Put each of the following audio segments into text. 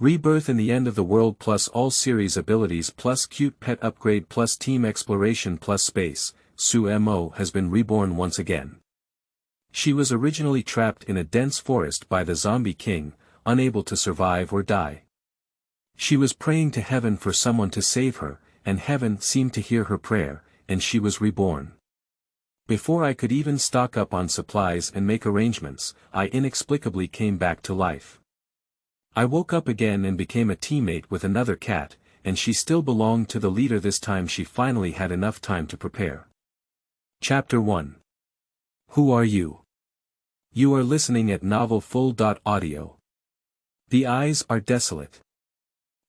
Rebirth and the end of the World+All series Abilities+Cute pet Upgrade+Team Exploration+Space, Momo has been reborn once again. She was originally trapped in a dense forest by the Zombie King, unable to survive or die. She was praying to heaven for someone to save her, and heaven seemed to hear her prayer, and she was reborn. Before I could even stock up on supplies and make arrangements, I inexplicably came back to life. I woke up again and became a teammate with another cat, and she still belonged to the leader. This time she finally had enough time to prepare. Chapter 1. Who are you? You are listening at novelfull.audio. The eyes are desolate.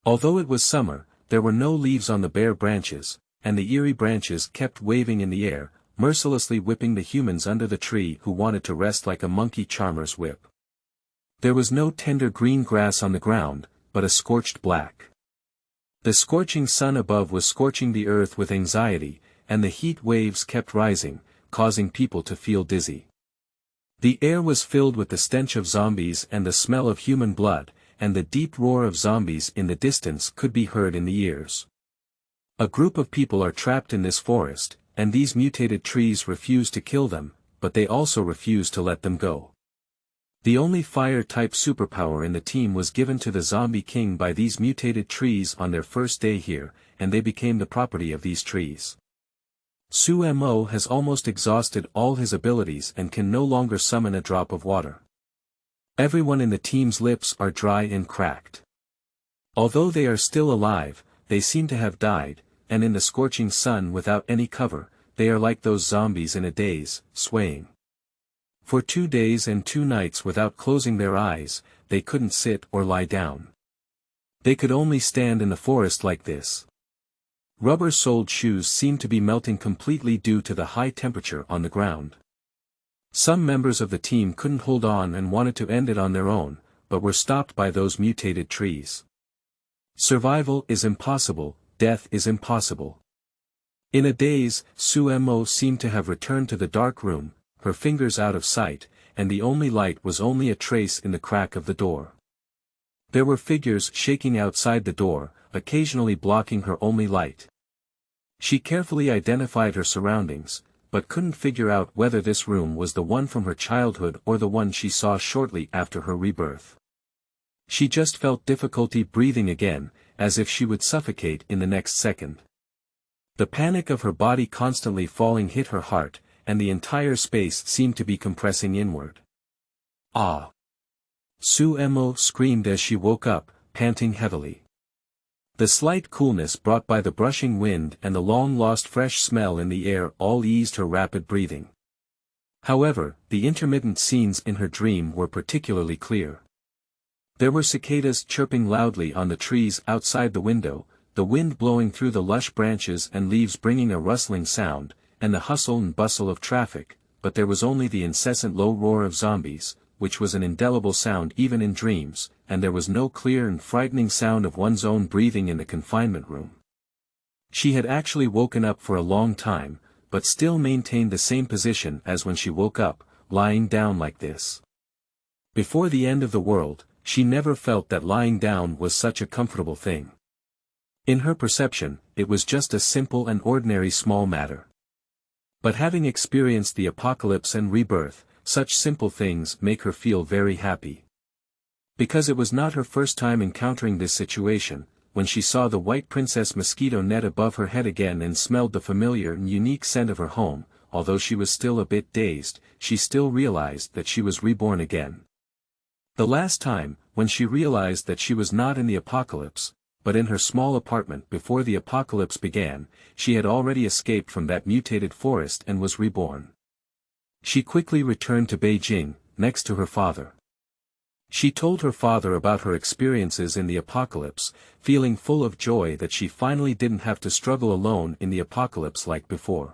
Although it was summer, there were no leaves on the bare branches, and the eerie branches kept waving in the air, mercilessly whipping the humans under the tree who wanted to rest like a monkey charmer's whip. There was no tender green grass on the ground, but a scorched black. The scorching sun above was scorching the earth with anxiety, and the heat waves kept rising, causing people to feel dizzy. The air was filled with the stench of zombies and the smell of human blood, and the deep roar of zombies in the distance could be heard in the ears. A group of people are trapped in this forest, and these mutated trees refuse to kill them, but they also refuse to let them go. The only fire-type superpower in the team was given to the Zombie King by these mutated trees on their first day here, and they became the property of these trees. Momo has almost exhausted all his abilities and can no longer summon a drop of water. Everyone in the team's lips are dry and cracked. Although they are still alive, they seem to have died, and in the scorching sun without any cover, they are like those zombies in a daze, swaying. For 2 days and 2 nights without closing their eyes, they couldn't sit or lie down. They could only stand in the forest like this. Rubber-soled shoes seemed to be melting completely due to the high temperature on the ground. Some members of the team couldn't hold on and wanted to end it on their own, but were stopped by those mutated trees. Survival is impossible, death is impossible. In a daze, Momo seemed to have returned to the dark room, her fingers out of sight, and the only light was only a trace in the crack of the door. There were figures shaking outside the door, occasionally blocking her only light. She carefully identified her surroundings, but couldn't figure out whether this room was the one from her childhood or the one she saw shortly after her rebirth. She just felt difficulty breathing again, as if she would suffocate in the next second. The panic of her body constantly falling hit her heart, and the entire space seemed to be compressing inward. Ah! Momo screamed as she woke up, panting heavily. The slight coolness brought by the brushing wind and the long-lost fresh smell in the air all eased her rapid breathing. However, the intermittent scenes in her dream were particularly clear. There were cicadas chirping loudly on the trees outside the window, the wind blowing through the lush branches and leaves bringing a rustling sound, and the hustle and bustle of traffic, but there was only the incessant low roar of zombies, which was an indelible sound even in dreams, and there was no clear and frightening sound of one's own breathing in the confinement room. She had actually woken up for a long time, but still maintained the same position as when she woke up, lying down like this. Before the end of the world, she never felt that lying down was such a comfortable thing. In her perception, it was just a simple and ordinary small matter. But having experienced the apocalypse and rebirth, such simple things make her feel very happy. Because it was not her first time encountering this situation, when she saw the white princess mosquito net above her head again and smelled the familiar and unique scent of her home, although she was still a bit dazed, she still realized that she was reborn again. The last time, when she realized that she was not in the apocalypse, but in her small apartment before the apocalypse began, she had already escaped from that mutated forest and was reborn. She quickly returned to Beijing, next to her father. She told her father about her experiences in the apocalypse, feeling full of joy that she finally didn't have to struggle alone in the apocalypse like before.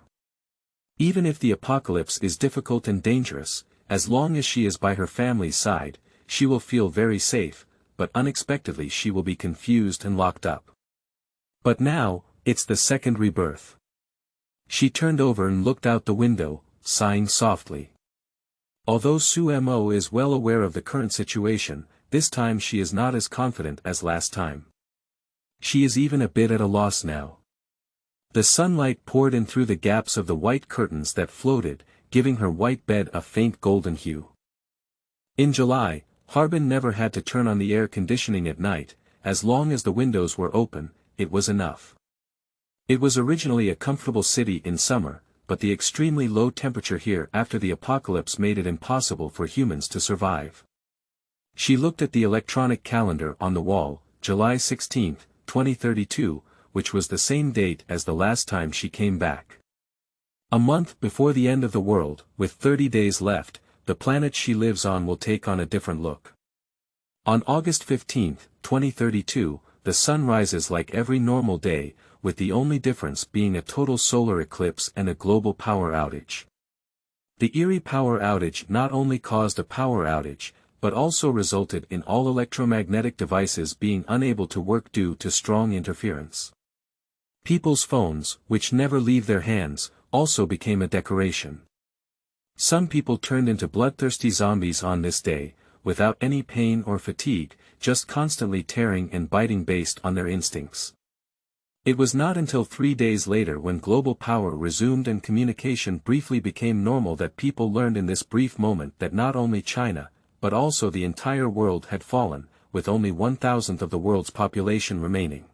Even if the apocalypse is difficult and dangerous, as long as she is by her family's side, she will feel very safe, but unexpectedly she will be confused and locked up. But now, it's the second rebirth. She turned over and looked out the window, sighing softly. Although Momo is well aware of the current situation, this time she is not as confident as last time. She is even a bit at a loss now. The sunlight poured in through the gaps of the white curtains that floated, giving her white bed a faint golden hue. In July, Harbin never had to turn on the air conditioning at night. As long as the windows were open, it was enough. It was originally a comfortable city in summer, but the extremely low temperature here after the apocalypse made it impossible for humans to survive. She looked at the electronic calendar on the wall, July 16, 2032, which was the same date as the last time she came back. A month before the end of the world, with 30 days left, the planet she lives on will take on a different look. On August 15, 2032, the sun rises like every normal day, with the only difference being a total solar eclipse and a global power outage. The eerie power outage not only caused a power outage, but also resulted in all electromagnetic devices being unable to work due to strong interference. People's phones, which never leave their hands, also became a decoration. Some people turned into bloodthirsty zombies on this day, without any pain or fatigue, just constantly tearing and biting based on their instincts. It was not until 3 days later when global power resumed and communication briefly became normal that people learned in this brief moment that not only China, but also the entire world had fallen, with only 1/1000th of the world's population remaining.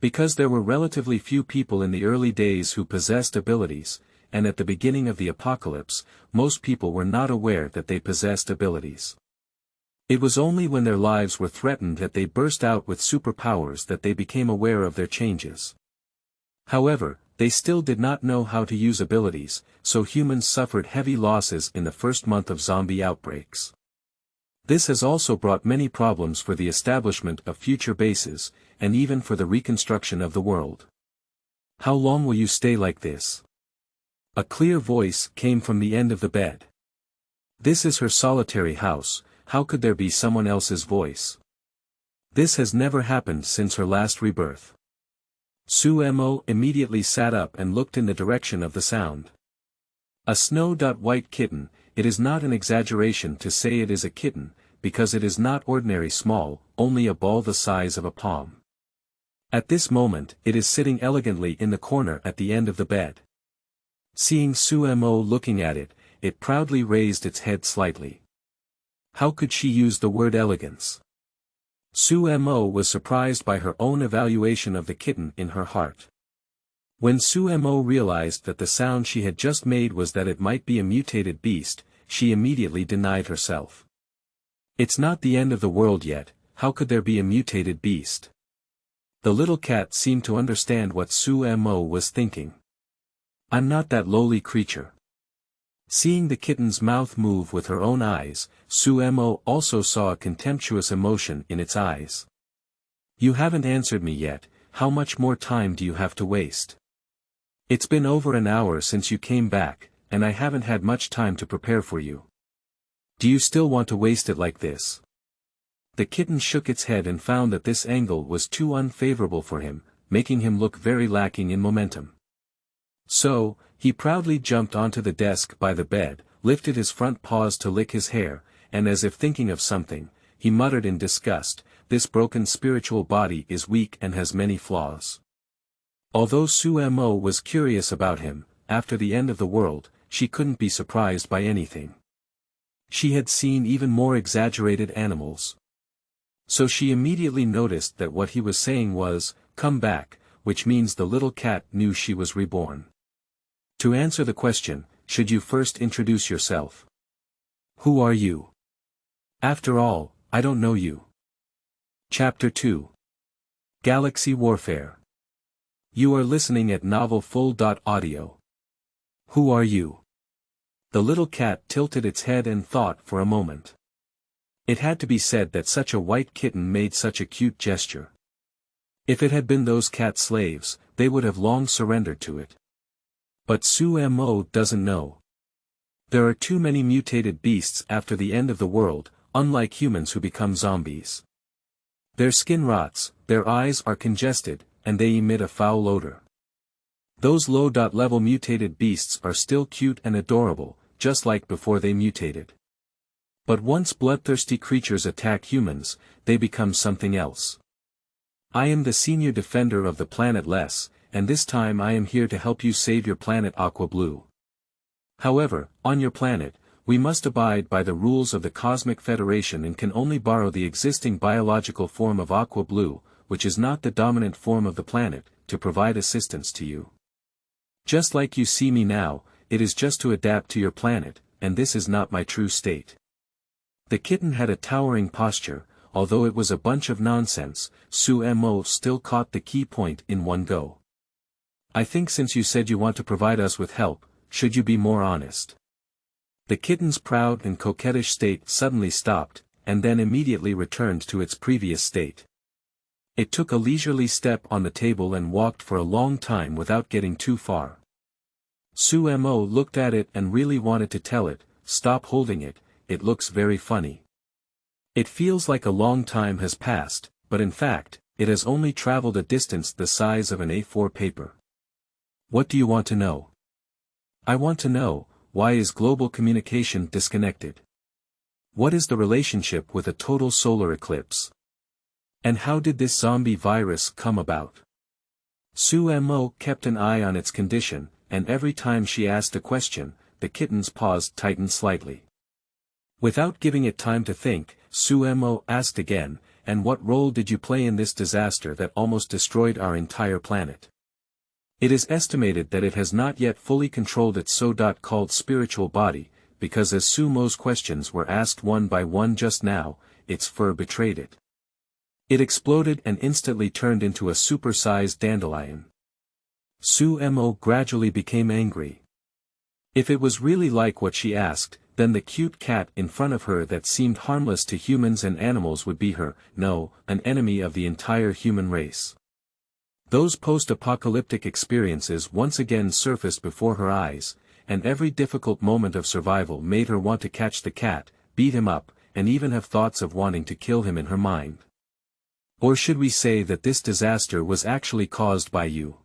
Because there were relatively few people in the early days who possessed abilities, and at the beginning of the apocalypse, most people were not aware that they possessed abilities. It was only when their lives were threatened that they burst out with superpowers that they became aware of their changes. However, they still did not know how to use abilities, so humans suffered heavy losses in the first month of zombie outbreaks. This has also brought many problems for the establishment of future bases, and even for the reconstruction of the world. How long will you stay like this? A clear voice came from the end of the bed. This is her solitary house, how could there be someone else's voice? This has never happened since her last rebirth. Momo immediately sat up and looked in the direction of the sound. A snow-white kitten, it is not an exaggeration to say it is a kitten, because it is not ordinary small, only a ball the size of a palm. At this moment, it is sitting elegantly in the corner at the end of the bed. Seeing Momo looking at it, it proudly raised its head slightly. How could she use the word elegance? Momo was surprised by her own evaluation of the kitten in her heart. When Momo realized that the sound she had just made was that it might be a mutated beast, she immediately denied herself. It's not the end of the world yet, how could there be a mutated beast? The little cat seemed to understand what Momo was thinking. I'm not that lowly creature. Seeing the kitten's mouth move with her own eyes, Momo also saw a contemptuous emotion in its eyes. You haven't answered me yet, how much more time do you have to waste? It's been over an hour since you came back, and I haven't had much time to prepare for you. Do you still want to waste it like this? The kitten shook its head and found that this angle was too unfavorable for him, making him look very lacking in momentum. So, he proudly jumped onto the desk by the bed, lifted his front paws to lick his hair, and as if thinking of something, he muttered in disgust, this broken spiritual body is weak and has many flaws. Although Momo was curious about him, after the end of the world, she couldn't be surprised by anything. She had seen even more exaggerated animals. So she immediately noticed that what he was saying was, come back, which means the little cat knew she was reborn. To answer the question, should you first introduce yourself? Who are you? After all, I don't know you. Chapter 2. Galaxy Warfare. You are listening at novelfull.audio. Who are you? The little cat tilted its head and thought for a moment. It had to be said that such a white kitten made such a cute gesture. If it had been those cat slaves, they would have long surrendered to it. But Momo doesn't know. There are too many mutated beasts after the end of the world, unlike humans who become zombies. Their skin rots, their eyes are congested, and they emit a foul odor. Those low-level mutated beasts are still cute and adorable, just like before they mutated. But once bloodthirsty creatures attack humans, they become something else. I am the senior defender of the planet Les, and this time I am here to help you save your planet Aqua Blue. However, on your planet, we must abide by the rules of the Cosmic Federation and can only borrow the existing biological form of Aqua Blue, which is not the dominant form of the planet, to provide assistance to you. Just like you see me now, it is just to adapt to your planet, and this is not my true state. The kitten had a towering posture, although it was a bunch of nonsense. Momo still caught the key point in one go. I think since you said you want to provide us with help, should you be more honest? The kitten's proud and coquettish state suddenly stopped, and then immediately returned to its previous state. It took a leisurely step on the table and walked for a long time without getting too far. Momo looked at it and really wanted to tell it, "Stop holding it, it looks very funny." It feels like a long time has passed, but in fact, it has only traveled a distance the size of an A4 paper. What do you want to know? I want to know, why is global communication disconnected? What is the relationship with a total solar eclipse? And how did this zombie virus come about? Momo kept an eye on its condition, and every time she asked a question, the kitten's paws tightened slightly. Without giving it time to think, Momo asked again, "And what role did you play in this disaster that almost destroyed our entire planet?" It is estimated that it has not yet fully controlled its so-called spiritual body, because as Momo's questions were asked one by one just now, its fur betrayed it. It exploded and instantly turned into a super-sized dandelion. Momo gradually became angry. If it was really like what she asked, then the cute cat in front of her that seemed harmless to humans and animals would be an enemy of the entire human race. Those post-apocalyptic experiences once again surfaced before her eyes, and every difficult moment of survival made her want to catch the cat, beat him up, and even have thoughts of wanting to kill him in her mind. Or should we say that this disaster was actually caused by you?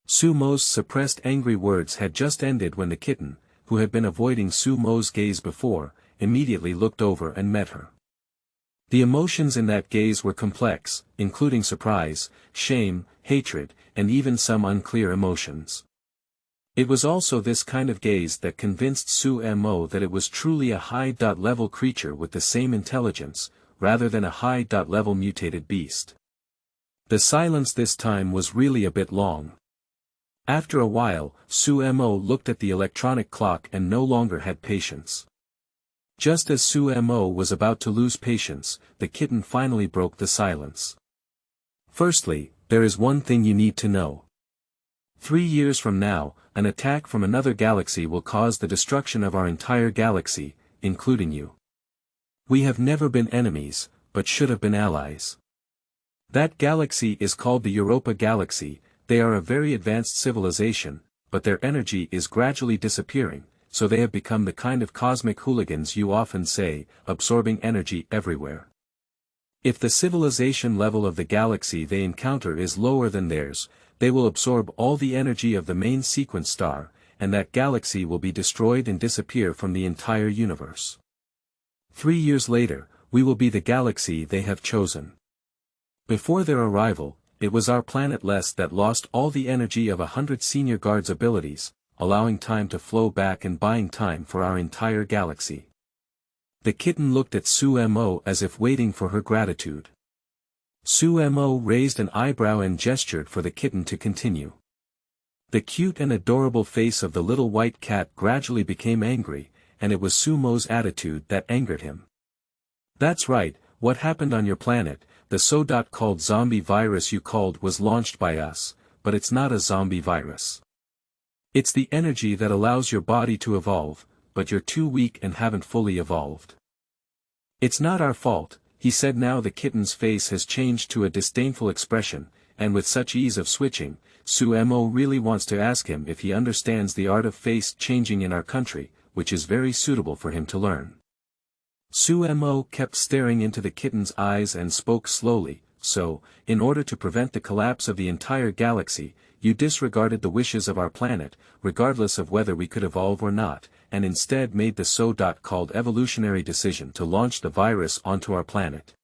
Momo's suppressed angry words had just ended when the kitten, who had been avoiding Momo's gaze before, immediately looked over and met her. The emotions in that gaze were complex, including surprise, shame, hatred, and even some unclear emotions. It was also this kind of gaze that convinced Momo that it was truly a high-level creature with the same intelligence, rather than a high-level mutated beast. The silence this time was really a bit long. After a while, Momo looked at the electronic clock and no longer had patience. Just as Momo was about to lose patience, the kitten finally broke the silence. Firstly, there is one thing you need to know. 3 years from now, an attack from another galaxy will cause the destruction of our entire galaxy, including you. We have never been enemies, but should have been allies. That galaxy is called the Europa Galaxy. They are a very advanced civilization, but their energy is gradually disappearing, so they have become the kind of cosmic hooligans you often say, absorbing energy everywhere. If the civilization level of the galaxy they encounter is lower than theirs, they will absorb all the energy of the main sequence star, and that galaxy will be destroyed and disappear from the entire universe. 3 years later, we will be the galaxy they have chosen. Before their arrival, it was our planet Les that lost all the energy of 100 senior guards' abilities, allowing time to flow back and buying time for our entire galaxy. The kitten looked at Momo as if waiting for her gratitude. Momo raised an eyebrow and gestured for the kitten to continue. The cute and adorable face of the little white cat gradually became angry, and it was Momo's attitude that angered him. That's right, what happened on your planet, the so-called zombie virus you called was launched by us, but it's not a zombie virus. It's the energy that allows your body to evolve, but you're too weak and haven't fully evolved. It's not our fault, he said. Now the kitten's face has changed to a disdainful expression, and with such ease of switching, Momo really wants to ask him if he understands the art of face changing in our country, which is very suitable for him to learn. Momo kept staring into the kitten's eyes and spoke slowly. So, in order to prevent the collapse of the entire galaxy, you disregarded the wishes of our planet, regardless of whether we could evolve or not, and instead made the so-called evolutionary decision to launch the virus onto our planet.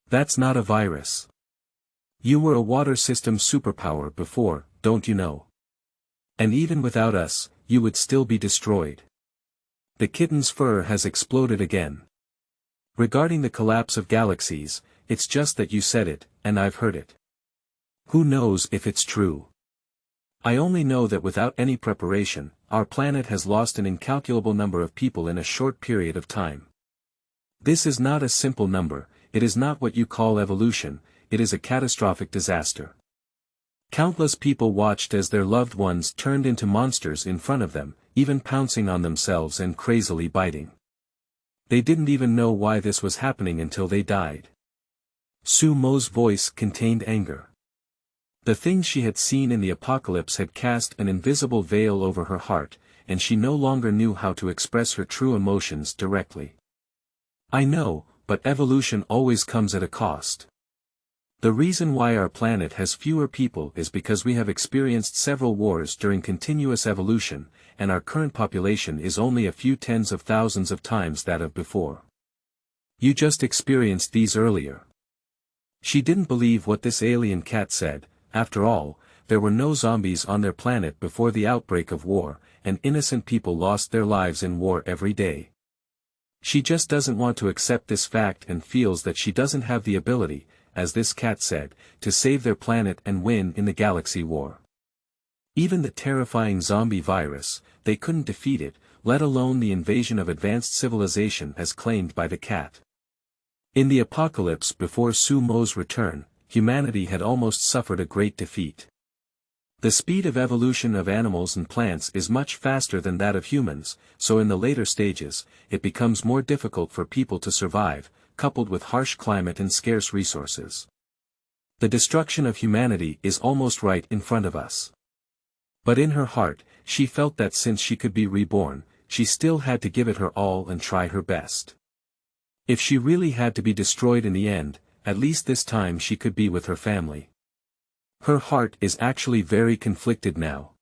That's not a virus. You were a water system superpower before, don't you know? And even without us, you would still be destroyed. The kitten's fur has exploded again. Regarding the collapse of galaxies, it's just that you said it, and I've heard it. Who knows if it's true? I only know that without any preparation, our planet has lost an incalculable number of people in a short period of time. This is not a simple number, it is not what you call evolution, it is a catastrophic disaster. Countless people watched as their loved ones turned into monsters in front of them, even pouncing on themselves and crazily biting. They didn't even know why this was happening until they died. Sumo's voice contained anger. The things she had seen in the apocalypse had cast an invisible veil over her heart, and she no longer knew how to express her true emotions directly. I know, but evolution always comes at a cost. The reason why our planet has fewer people is because we have experienced several wars during continuous evolution, and our current population is only a few tens of thousands of times that of before. You just experienced these earlier. She didn't believe what this alien cat said. After all, there were no zombies on their planet before the outbreak of war, and innocent people lost their lives in war every day. She just doesn't want to accept this fact and feels that she doesn't have the ability, as this cat said, to save their planet and win in the galaxy war. Even the terrifying zombie virus, they couldn't defeat it, let alone the invasion of advanced civilization as claimed by the cat. In the apocalypse before Sumo's return, humanity had almost suffered a great defeat. The speed of evolution of animals and plants is much faster than that of humans, so in the later stages, it becomes more difficult for people to survive, coupled with harsh climate and scarce resources. The destruction of humanity is almost right in front of us. But in her heart, she felt that since she could be reborn, she still had to give it her all and try her best. If she really had to be destroyed in the end, at least this time she could be with her family. Her heart is actually very conflicted now.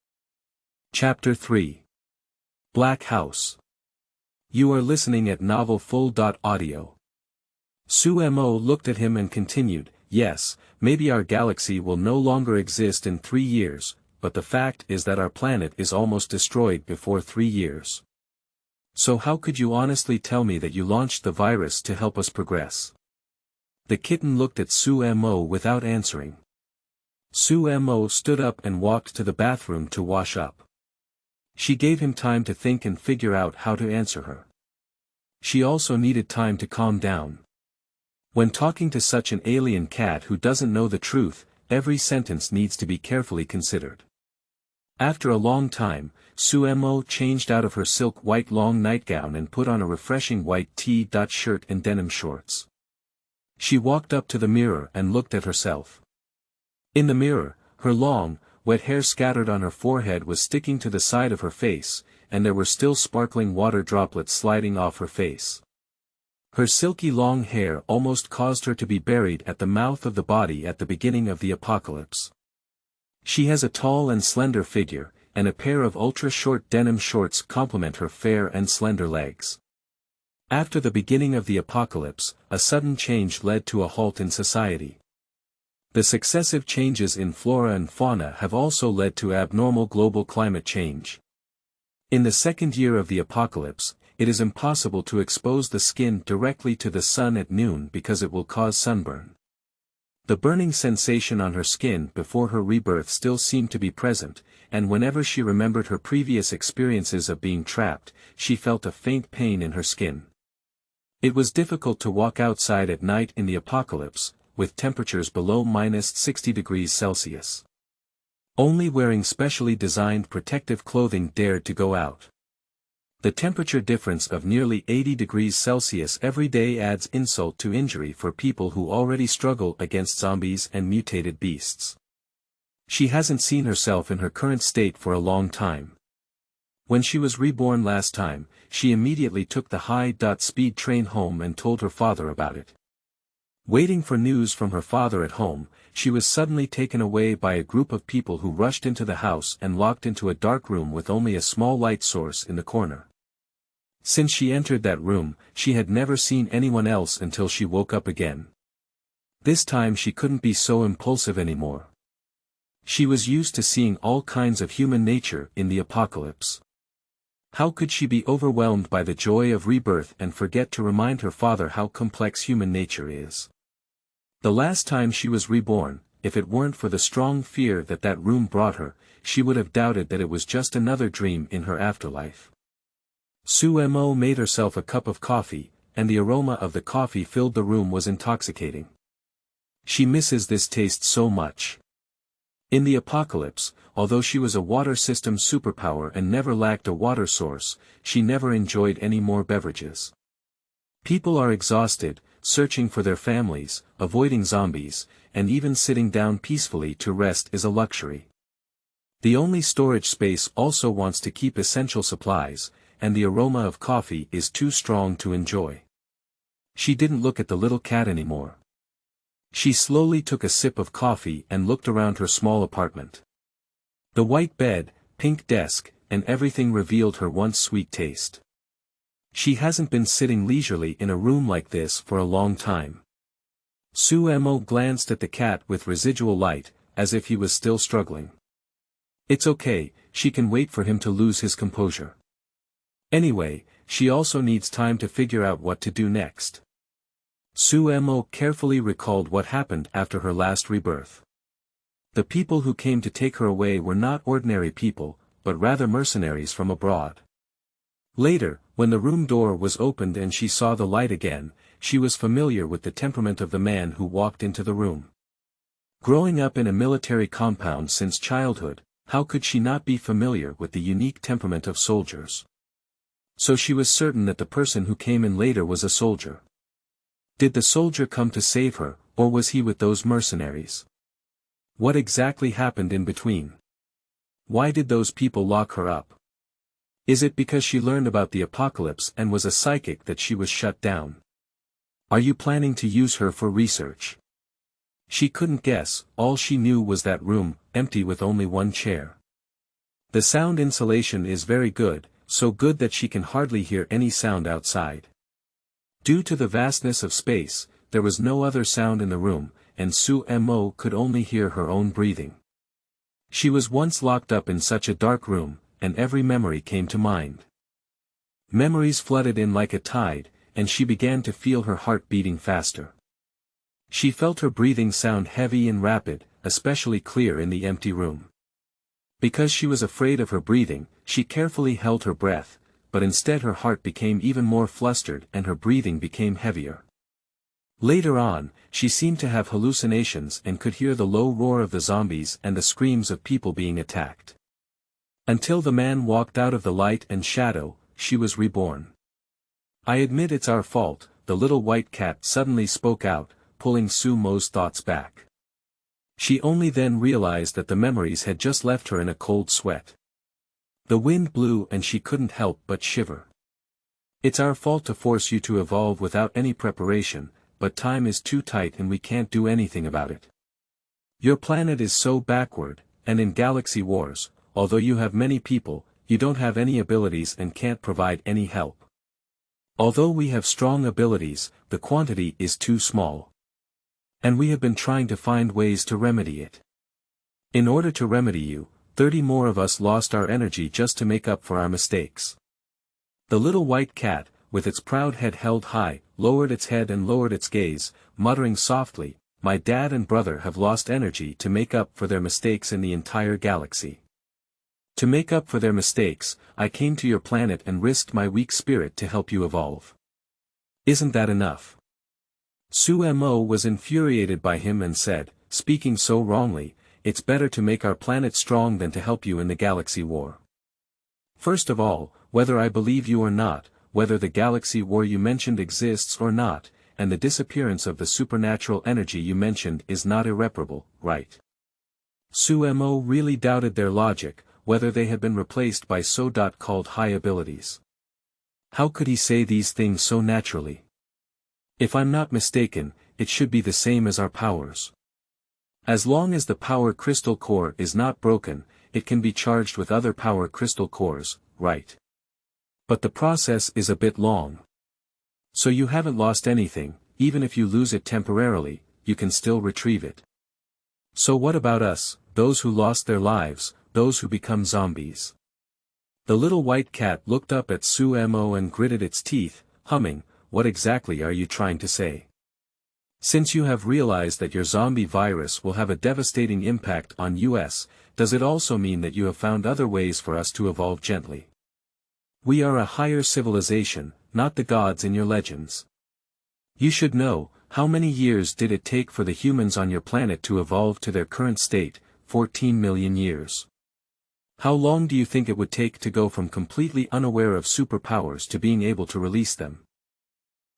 Chapter 3. Black House. You are listening at novelfull.audio. Sumo looked at him and continued, yes, maybe our galaxy will no longer exist in 3 years, but the fact is that our planet is almost destroyed before 3 years. So how could you honestly tell me that you launched the virus to help us progress? The kitten looked at Sumo without answering. Sumo stood up and walked to the bathroom to wash up. She gave him time to think and figure out how to answer her. She also needed time to calm down. When talking to such an alien cat who doesn't know the truth, every sentence needs to be carefully considered. After a long time, Sumo changed out of her silk white long nightgown and put on a refreshing white t-shirt and denim shorts. She walked up to the mirror and looked at herself. In the mirror, her long, wet hair scattered on her forehead was sticking to the side of her face, and there were still sparkling water droplets sliding off her face. Her silky long hair almost caused her to be buried at the mouth of the body at the beginning of the apocalypse. She has a tall and slender figure, and a pair of ultra-short denim shorts complement her fair and slender legs. After the beginning of the apocalypse, a sudden change led to a halt in society. The successive changes in flora and fauna have also led to abnormal global climate change. In the second year of the apocalypse, it is impossible to expose the skin directly to the sun at noon because it will cause sunburn. The burning sensation on her skin before her rebirth still seemed to be present, and whenever she remembered her previous experiences of being trapped, she felt a faint pain in her skin. It was difficult to walk outside at night in the apocalypse, with temperatures below -60°C. Only wearing specially designed protective clothing dared to go out. The temperature difference of nearly 80°C every day adds insult to injury for people who already struggle against zombies and mutated beasts. She hasn't seen herself in her current state for a long time. When she was reborn last time, she immediately took the high-speed train home and told her father about it. Waiting for news from her father at home, she was suddenly taken away by a group of people who rushed into the house and locked into a dark room with only a small light source in the corner. Since she entered that room, she had never seen anyone else until she woke up again. This time she couldn't be so impulsive anymore. She was used to seeing all kinds of human nature in the apocalypse. How could she be overwhelmed by the joy of rebirth and forget to remind her father how complex human nature is? The last time she was reborn, if it weren't for the strong fear that that room brought her, she would have doubted that it was just another dream in her afterlife. Momo made herself a cup of coffee, and the aroma of the coffee filled the room was intoxicating. She misses this taste so much. In the apocalypse, although she was a water system superpower and never lacked a water source, she never enjoyed any more beverages. People are exhausted, searching for their families, avoiding zombies, and even sitting down peacefully to rest is a luxury. The only storage space also wants to keep essential supplies, and the aroma of coffee is too strong to enjoy. She didn't look at the little cat anymore. She slowly took a sip of coffee and looked around her small apartment. The white bed, pink desk, and everything revealed her once sweet taste. She hasn't been sitting leisurely in a room like this for a long time. Momo glanced at the cat with residual light, as if he was still struggling. It's okay, she can wait for him to lose his composure. Anyway, she also needs time to figure out what to do next. Momo carefully recalled what happened after her last rebirth. The people who came to take her away were not ordinary people, but rather mercenaries from abroad. Later, when the room door was opened and she saw the light again, she was familiar with the temperament of the man who walked into the room. Growing up in a military compound since childhood, how could she not be familiar with the unique temperament of soldiers? So she was certain that the person who came in later was a soldier. Did the soldier come to save her, or was he with those mercenaries? What exactly happened in between? Why did those people lock her up? Is it because she learned about the apocalypse and was a psychic that she was shut down? Are you planning to use her for research? She couldn't guess, all she knew was that room, empty with only one chair. The sound insulation is very good, so good that she can hardly hear any sound outside. Due to the vastness of space, there was no other sound in the room, and Momo could only hear her own breathing. She was once locked up in such a dark room, and every memory came to mind. Memories flooded in like a tide, and she began to feel her heart beating faster. She felt her breathing sound heavy and rapid, especially clear in the empty room. Because she was afraid of her breathing, she carefully held her breath, but instead her heart became even more flustered and her breathing became heavier. Later on, she seemed to have hallucinations and could hear the low roar of the zombies and the screams of people being attacked. Until the man walked out of the light and shadow, she was reborn. I admit it's our fault, the little white cat suddenly spoke out, pulling Momo's thoughts back. She only then realized that the memories had just left her in a cold sweat. The wind blew and she couldn't help but shiver. It's our fault to force you to evolve without any preparation, but time is too tight and we can't do anything about it. Your planet is so backward, and in galaxy wars, although you have many people, you don't have any abilities and can't provide any help. Although we have strong abilities, the quantity is too small. And we have been trying to find ways to remedy it. In order to remedy you, 30 more of us lost our energy just to make up for our mistakes. The little white cat, with its proud head held high, lowered its head and lowered its gaze, muttering softly, "My dad and brother have lost energy to make up for their mistakes in the entire galaxy. To make up for their mistakes, I came to your planet and risked my weak spirit to help you evolve. Isn't that enough?" Momo was infuriated by him and said, "Speaking so wrongly, it's better to make our planet strong than to help you in the galaxy war. First of all, whether I believe you or not, whether the galaxy war you mentioned exists or not, and the disappearance of the supernatural energy you mentioned is not irreparable, right?" Momo really doubted their logic, whether they had been replaced by so-called high abilities. How could he say these things so naturally? If I'm not mistaken, it should be the same as our powers. As long as the power crystal core is not broken, it can be charged with other power crystal cores, right? But the process is a bit long. So you haven't lost anything, even if you lose it temporarily, you can still retrieve it. So what about us, those who lost their lives, those who become zombies? The little white cat looked up at Momo and gritted its teeth, humming, "What exactly are you trying to say? Since you have realized that your zombie virus will have a devastating impact on us, does it also mean that you have found other ways for us to evolve gently? We are a higher civilization, not the gods in your legends. You should know, how many years did it take for the humans on your planet to evolve to their current state? 14 million years. How long do you think it would take to go from completely unaware of superpowers to being able to release them?"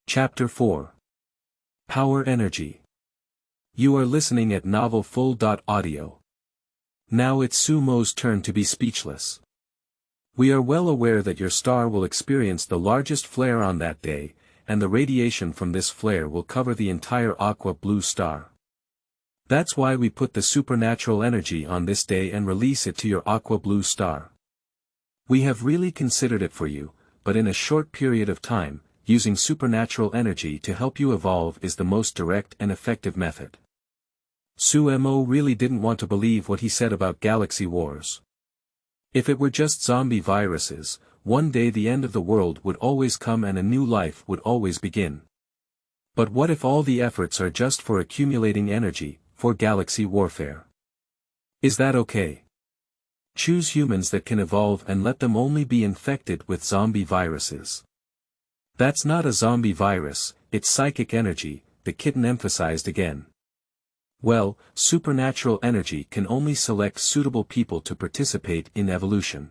Chapter 4. Power Energy. You are listening at Novel Full.audio. Now it's Sumo's turn to be speechless. We are well aware that your star will experience the largest flare on that day, and the radiation from this flare will cover the entire aqua blue star. That's why we put the supernatural energy on this day and release it to your aqua blue star. We have really considered it for you, but in a short period of time, using supernatural energy to help you evolve is the most direct and effective method. Momo really didn't want to believe what he said about galaxy wars. If it were just zombie viruses, one day the end of the world would always come and a new life would always begin. But what if all the efforts are just for accumulating energy, for galaxy warfare? Is that okay? Choose humans that can evolve and let them only be infected with zombie viruses. That's not a zombie virus, it's psychic energy, the kitten emphasized again. Well, supernatural energy can only select suitable people to participate in evolution.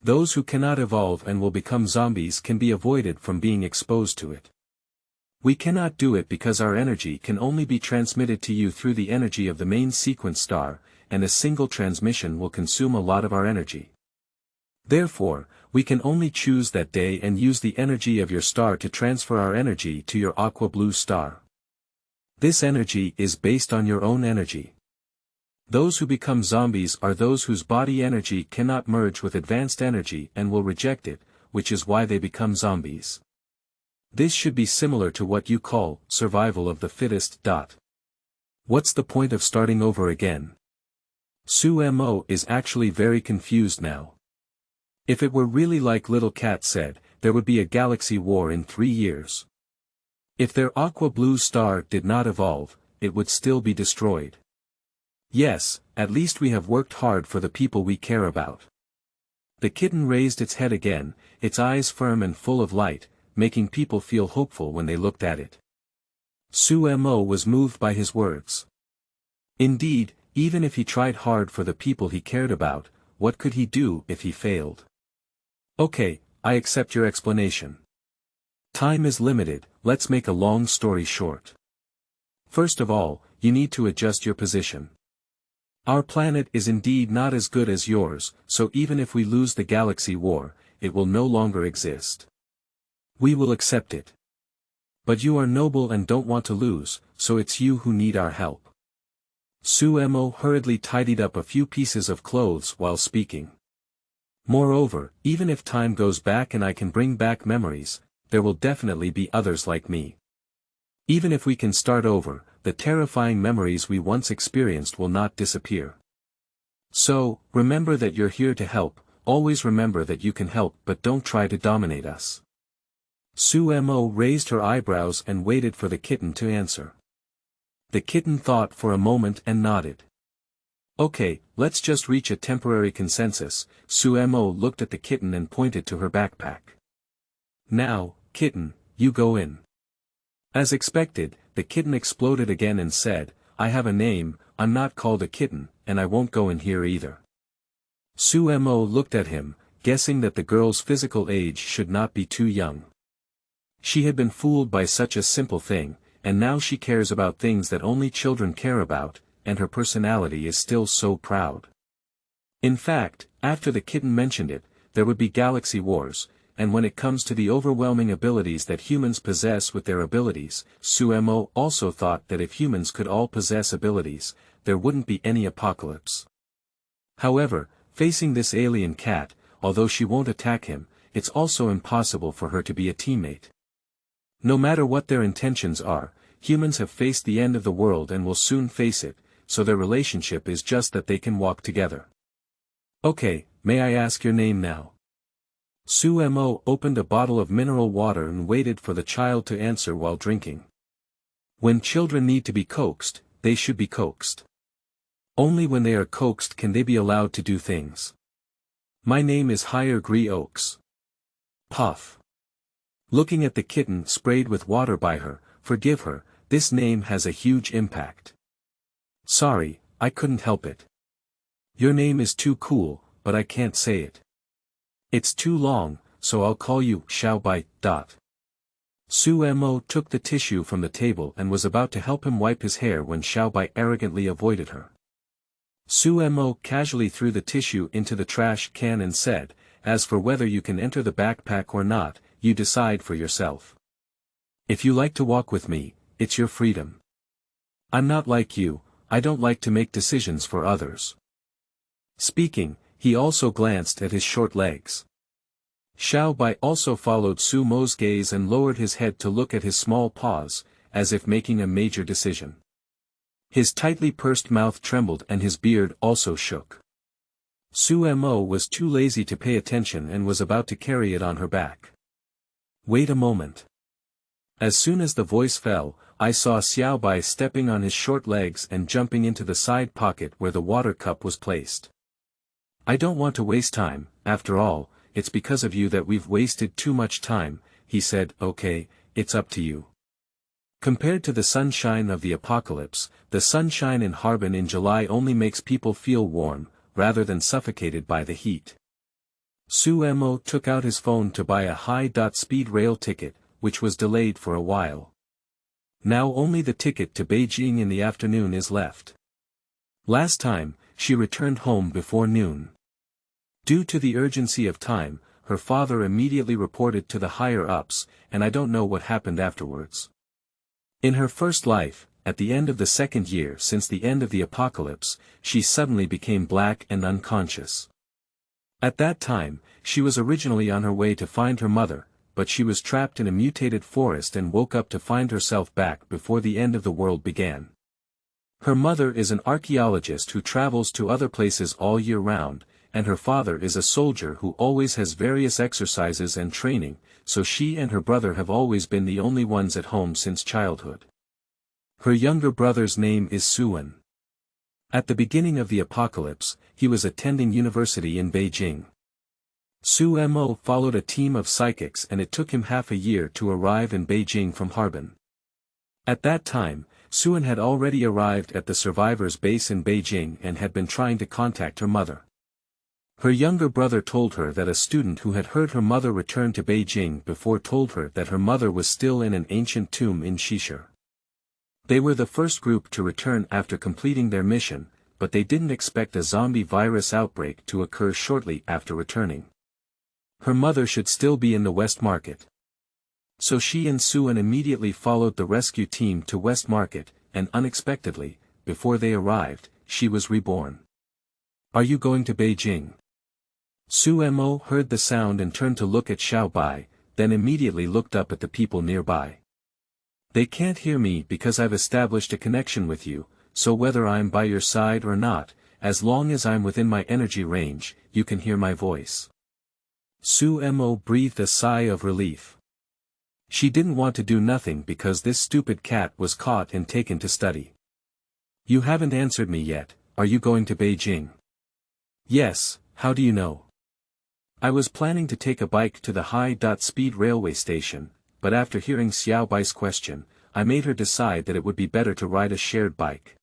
Those who cannot evolve and will become zombies can be avoided from being exposed to it. We cannot do it because our energy can only be transmitted to you through the energy of the main sequence star, and a single transmission will consume a lot of our energy. Therefore, we can only choose that day and use the energy of your star to transfer our energy to your aqua blue star. This energy is based on your own energy. Those who become zombies are those whose body energy cannot merge with advanced energy and will reject it, which is why they become zombies. This should be similar to what you call survival of the fittest. What's the point of starting over again? Momo is actually very confused now. If it were really like Little Cat said, there would be a galaxy war in 3 years. If their aqua blue star did not evolve, it would still be destroyed. Yes, at least we have worked hard for the people we care about. The kitten raised its head again, its eyes firm and full of light, making people feel hopeful when they looked at it. Momo was moved by his words. Indeed, even if he tried hard for the people he cared about, what could he do if he failed? Okay, I accept your explanation. Time is limited, let's make a long story short. First of all, you need to adjust your position. Our planet is indeed not as good as yours, so even if we lose the galaxy war, it will no longer exist. We will accept it. But you are noble and don't want to lose, so it's you who need our help. Momo hurriedly tidied up a few pieces of clothes while speaking. Moreover, even if time goes back and I can bring back memories, there will definitely be others like me. Even if we can start over, the terrifying memories we once experienced will not disappear. So, remember that you're here to help, always remember that you can help but don't try to dominate us. Momo raised her eyebrows and waited for the kitten to answer. The kitten thought for a moment and nodded. Okay, let's just reach a temporary consensus. Momo looked at the kitten and pointed to her backpack. Now, kitten, you go in. As expected, the kitten exploded again and said, I have a name, I'm not called a kitten, and I won't go in here either. Momo looked at him, guessing that the girl's physical age should not be too young. She had been fooled by such a simple thing, and now she cares about things that only children care about, and her personality is still so proud. In fact, after the kitten mentioned it, there would be galaxy wars, and when it comes to the overwhelming abilities that humans possess with their abilities, Momo also thought that if humans could all possess abilities, there wouldn't be any apocalypse. However, facing this alien cat, although she won't attack him, it's also impossible for her to be a teammate. No matter what their intentions are, humans have faced the end of the world and will soon face it, so their relationship is just that they can walk together. Okay, may I ask your name now? Mo opened a bottle of mineral water and waited for the child to answer while drinking. When children need to be coaxed, they should be coaxed. Only when they are coaxed can they be allowed to do things. My name is Higher Gree Oaks. Puff. Looking at the kitten sprayed with water by her, forgive her, this name has a huge impact. Sorry, I couldn't help it. Your name is too cool, but I can't say it. It's too long, so I'll call you Xiaobai. Mo took the tissue from the table and was about to help him wipe his hair when Xiaobai arrogantly avoided her. Mo casually threw the tissue into the trash can and said, as for whether you can enter the backpack or not, you decide for yourself. If you like to walk with me, it's your freedom. I'm not like you, I don't like to make decisions for others. Speaking, he also glanced at his short legs. Xiaobai also followed Mo's gaze and lowered his head to look at his small paws, as if making a major decision. His tightly pursed mouth trembled and his beard also shook. Mo was too lazy to pay attention and was about to carry it on her back. Wait a moment. As soon as the voice fell, I saw Xiaobai stepping on his short legs and jumping into the side pocket where the water cup was placed. I don't want to waste time, after all, it's because of you that we've wasted too much time, he said. Okay, it's up to you. Compared to the sunshine of the apocalypse, the sunshine in Harbin in July only makes people feel warm, rather than suffocated by the heat. Mo took out his phone to buy a high-speed rail ticket, which was delayed for a while. Now only the ticket to Beijing in the afternoon is left. Last time, she returned home before noon. Due to the urgency of time, her father immediately reported to the higher-ups, and I don't know what happened afterwards. In her first life, at the end of the second year since the end of the apocalypse, she suddenly became black and unconscious. At that time, she was originally on her way to find her mother, but she was trapped in a mutated forest and woke up to find herself back before the end of the world began. Her mother is an archaeologist who travels to other places all year round, and her father is a soldier who always has various exercises and training, so she and her brother have always been the only ones at home since childhood. Her younger brother's name is Suan. At the beginning of the apocalypse, he was attending university in Beijing. Mo followed a team of psychics and it took him half a year to arrive in Beijing from Harbin. At that time, Suan had already arrived at the survivors' base in Beijing and had been trying to contact her mother. Her younger brother told her that a student who had heard her mother return to Beijing before told her that her mother was still in an ancient tomb in Shishir. They were the first group to return after completing their mission, but they didn't expect a zombie virus outbreak to occur shortly after returning. Her mother should still be in the West Market. So she and Suan immediately followed the rescue team to West Market, and unexpectedly, before they arrived, she was reborn. Are you going to Beijing? Mo heard the sound and turned to look at Xiaobai, then immediately looked up at the people nearby. They can't hear me because I've established a connection with you, so whether I'm by your side or not, as long as I'm within my energy range, you can hear my voice. Mo breathed a sigh of relief. She didn't want to do nothing because this stupid cat was caught and taken to study. You haven't answered me yet, are you going to Beijing? Yes, how do you know? I was planning to take a bike to the high-speed railway station, but after hearing Xiaobai's question, I made her decide that it would be better to ride a shared bike.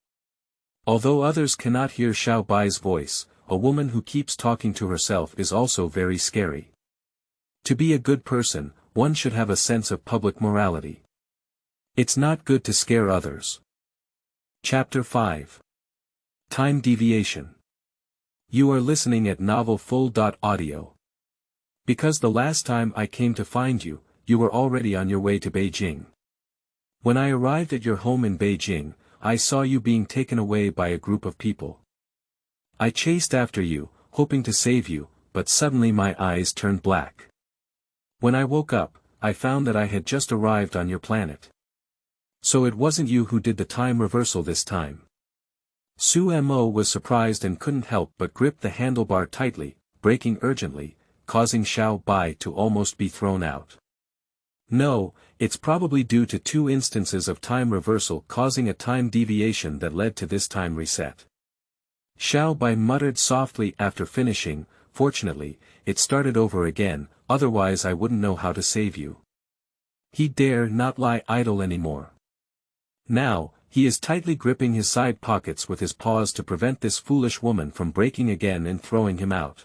Although others cannot hear Xiaobai's voice, a woman who keeps talking to herself is also very scary. To be a good person, one should have a sense of public morality. It's not good to scare others. Chapter 5. Time Deviation. You are listening at novelfull.audio. Because the last time I came to find you, you were already on your way to Beijing. When I arrived at your home in Beijing, I saw you being taken away by a group of people. I chased after you, hoping to save you, but suddenly my eyes turned black. When I woke up, I found that I had just arrived on your planet. So it wasn't you who did the time reversal this time. Momo was surprised and couldn't help but grip the handlebar tightly, braking urgently, causing Xiao Bai to almost be thrown out. No, it's probably due to 2 instances of time reversal causing a time deviation that led to this time reset. Xiao Bai muttered softly after finishing, fortunately, it started over again, otherwise I wouldn't know how to save you. He dare not lie idle anymore. Now, he is tightly gripping his side pockets with his paws to prevent this foolish woman from breaking again and throwing him out.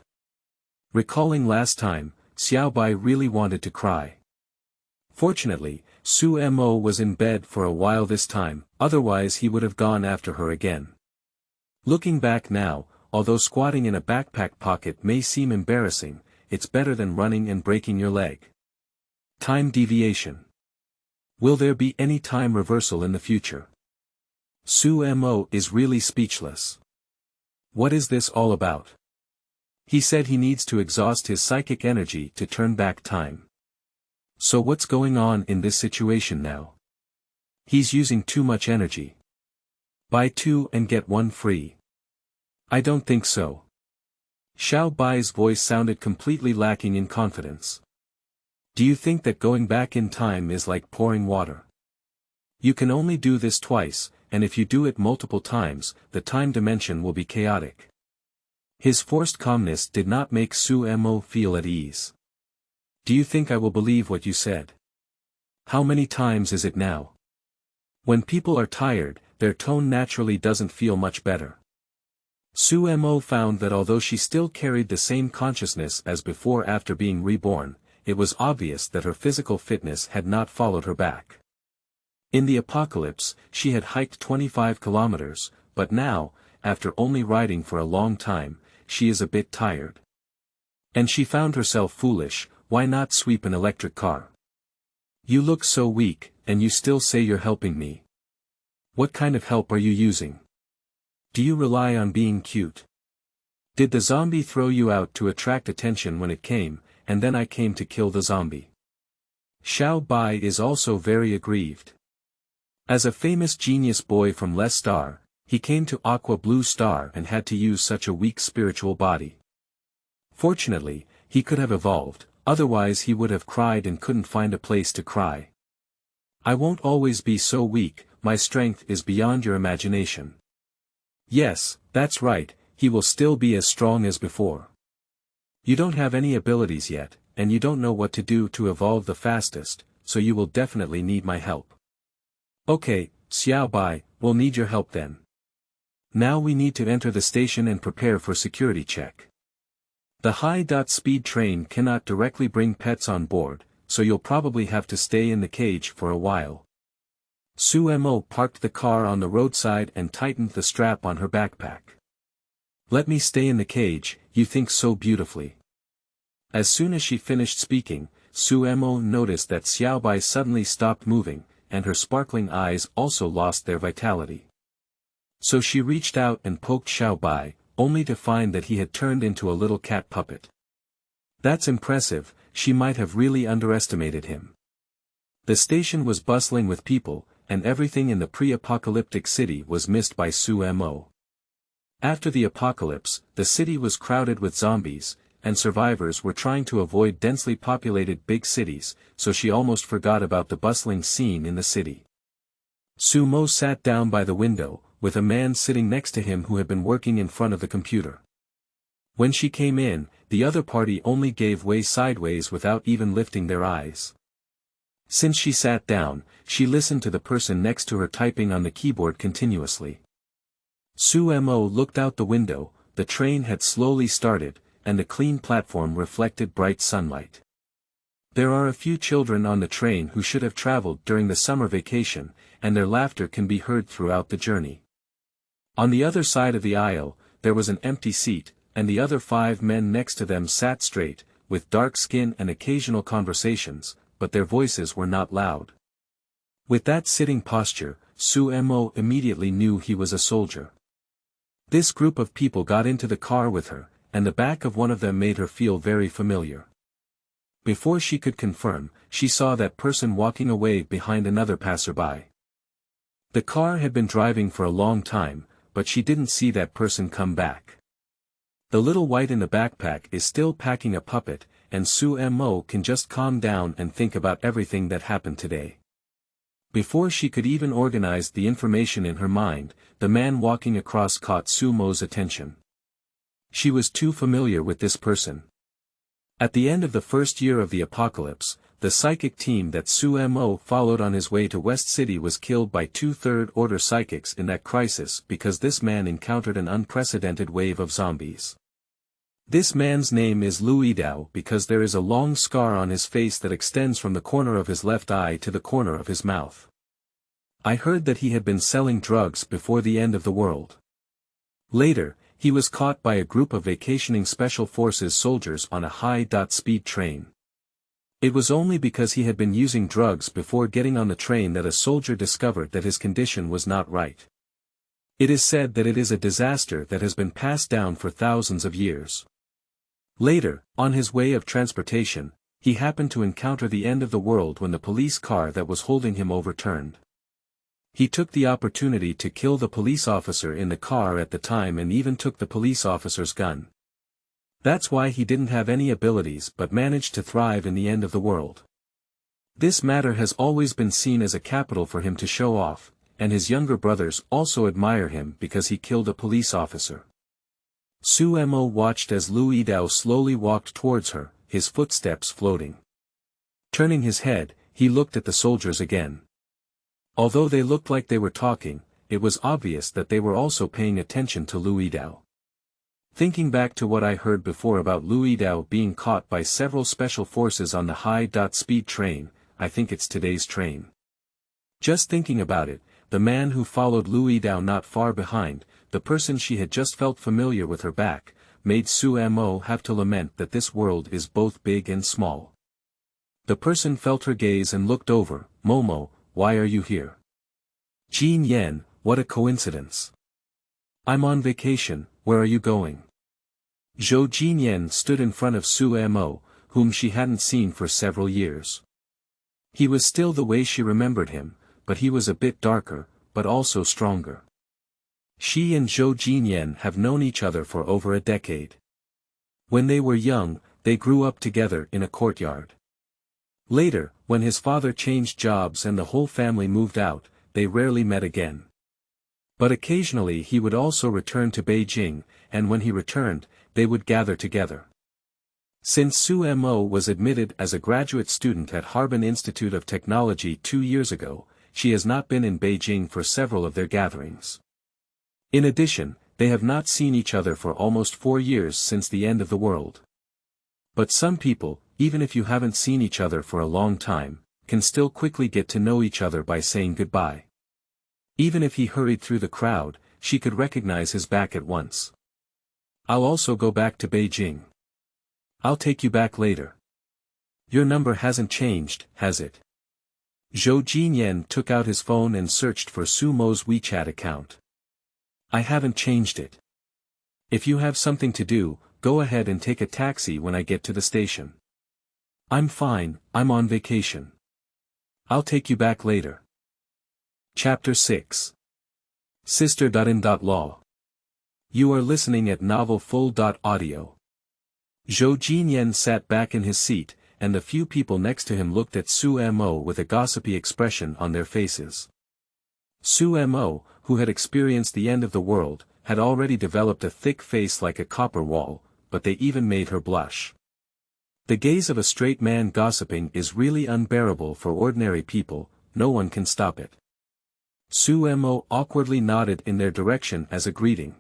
Recalling last time, Xiao Bai really wanted to cry. Fortunately, Momo was in bed for a while this time, otherwise he would have gone after her again. Looking back now, although squatting in a backpack pocket may seem embarrassing, it's better than running and breaking your leg. Time deviation. Will there be any time reversal in the future? Momo is really speechless. What is this all about? He said he needs to exhaust his psychic energy to turn back time. So what's going on in this situation now? He's using too much energy. Buy 2 and get 1 free. I don't think so. Xiao Bai's voice sounded completely lacking in confidence. Do you think that going back in time is like pouring water? You can only do this twice, and if you do it multiple times, the time dimension will be chaotic. His forced calmness did not make Momo feel at ease. Do you think I will believe what you said? How many times is it now? When people are tired, their tone naturally doesn't feel much better. Momo found that although she still carried the same consciousness as before after being reborn, it was obvious that her physical fitness had not followed her back. In the apocalypse, she had hiked 25 kilometers, but now, after only riding for a long time, she is a bit tired. And she found herself foolish. Why not sweep an electric car? You look so weak, and you still say you're helping me. What kind of help are you using? Do you rely on being cute? Did the zombie throw you out to attract attention when it came, and then I came to kill the zombie? Xiao Bai is also very aggrieved. As a famous genius boy from Les Star, he came to Aqua+Star and had to use such a weak spiritual body. Fortunately, he could have evolved. Otherwise he would have cried and couldn't find a place to cry. I won't always be so weak, my strength is beyond your imagination. Yes, that's right, he will still be as strong as before. You don't have any abilities yet, and you don't know what to do to evolve the fastest, so you will definitely need my help. Okay, Xiao Bai, we'll need your help then. Now we need to enter the station and prepare for security check. The high-speed train cannot directly bring pets on board, so you'll probably have to stay in the cage for a while. Momo parked the car on the roadside and tightened the strap on her backpack. Let me stay in the cage, you think so beautifully. As soon as she finished speaking, Momo noticed that Xiao Bai suddenly stopped moving, and her sparkling eyes also lost their vitality. So she reached out and poked Xiao Bai, only to find that he had turned into a little cat puppet. That's impressive, she might have really underestimated him. The station was bustling with people, and everything in the pre-apocalyptic city was missed by Momo. After the apocalypse, the city was crowded with zombies, and survivors were trying to avoid densely populated big cities, so she almost forgot about the bustling scene in the city. Momo sat down by the window, with a man sitting next to him who had been working in front of the computer. When she came in, the other party only gave way sideways without even lifting their eyes. Since she sat down, she listened to the person next to her typing on the keyboard continuously. Momo looked out the window, the train had slowly started, and the clean platform reflected bright sunlight. There are a few children on the train who should have traveled during the summer vacation, and their laughter can be heard throughout the journey. On the other side of the aisle, there was an empty seat, and the other 5 men next to them sat straight, with dark skin and occasional conversations, but their voices were not loud. With that sitting posture, Momo immediately knew he was a soldier. This group of people got into the car with her, and the back of one of them made her feel very familiar. Before she could confirm, she saw that person walking away behind another passerby. The car had been driving for a long time, but she didn't see that person come back. The little white in the backpack is still packing a puppet, and Momo can just calm down and think about everything that happened today. Before she could even organize the information in her mind, the man walking across caught Momo's attention. She was too familiar with this person. At the end of the first year of the apocalypse, the psychic team that Momo followed on his way to West City was killed by 2 third-order psychics in that crisis because this man encountered an unprecedented wave of zombies. This man's name is Luidao because there is a long scar on his face that extends from the corner of his left eye to the corner of his mouth. I heard that he had been selling drugs before the end of the world. Later, he was caught by a group of vacationing Special Forces soldiers on a high-speed train. It was only because he had been using drugs before getting on the train that a soldier discovered that his condition was not right. It is said that it is a disaster that has been passed down for thousands of years. Later, on his way of transportation, he happened to encounter the end of the world when the police car that was holding him overturned. He took the opportunity to kill the police officer in the car at the time and even took the police officer's gun. That's why he didn't have any abilities but managed to thrive in the end of the world. This matter has always been seen as a capital for him to show off, and his younger brothers also admire him because he killed a police officer. Momo watched as Luidao slowly walked towards her, his footsteps floating. Turning his head, he looked at the soldiers again. Although they looked like they were talking, it was obvious that they were also paying attention to Luidao. Thinking back to what I heard before about Luidao being caught by several special forces on the high-speed train, I think it's today's train. Just thinking about it, the man who followed Luidao not far behind, the person she had just felt familiar with her back, made Momo have to lament that this world is both big and small. The person felt her gaze and looked over. Momo, why are you here? Xianyan, what a coincidence. I'm on vacation, where are you going? Xianyan stood in front of Momo, whom she hadn't seen for several years. He was still the way she remembered him, but he was a bit darker, but also stronger. She and Xianyan have known each other for over a decade. When they were young, they grew up together in a courtyard. Later, when his father changed jobs and the whole family moved out, they rarely met again. But occasionally he would also return to Beijing, and when he returned, they would gather together. Since Momo was admitted as a graduate student at Harbin Institute of Technology 2 years ago, she has not been in Beijing for several of their gatherings. In addition, they have not seen each other for almost 4 years since the end of the world. But some people, even if you haven't seen each other for a long time, can still quickly get to know each other by saying goodbye. Even if he hurried through the crowd, she could recognize his back at once. I'll also go back to Beijing. I'll take you back later. Your number hasn't changed, has it? Xianyan took out his phone and searched for Momo's WeChat account. I haven't changed it. If you have something to do, go ahead and take a taxi when I get to the station. I'm fine, I'm on vacation. I'll take you back later. Chapter 6. Sister.in.law. You are listening at novelfull.audio. Xianyan sat back in his seat, and the few people next to him looked at Momo with a gossipy expression on their faces. Momo, who had experienced the end of the world, had already developed a thick face like a copper wall, but they even made her blush. The gaze of a straight man gossiping is really unbearable for ordinary people, no one can stop it. Momo awkwardly nodded in their direction as a greeting.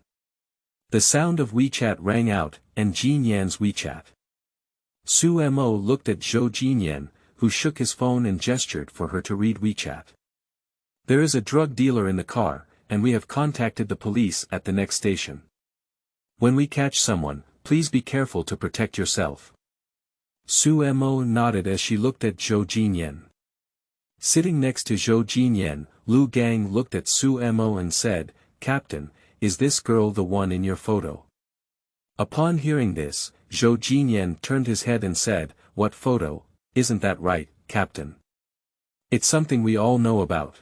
The sound of WeChat rang out, and Xianyan's WeChat. Momo looked at Xianyan, who shook his phone and gestured for her to read WeChat. There is a drug dealer in the car, and we have contacted the police at the next station. When we catch someone, please be careful to protect yourself. Momo nodded as she looked at Xianyan. Sitting next to Xianyan, Lu Gang looked at Momo and said, Captain, is this girl the one in your photo? Upon hearing this, Xianyan turned his head and said, "What photo? Isn't that right, Captain? It's something we all know about.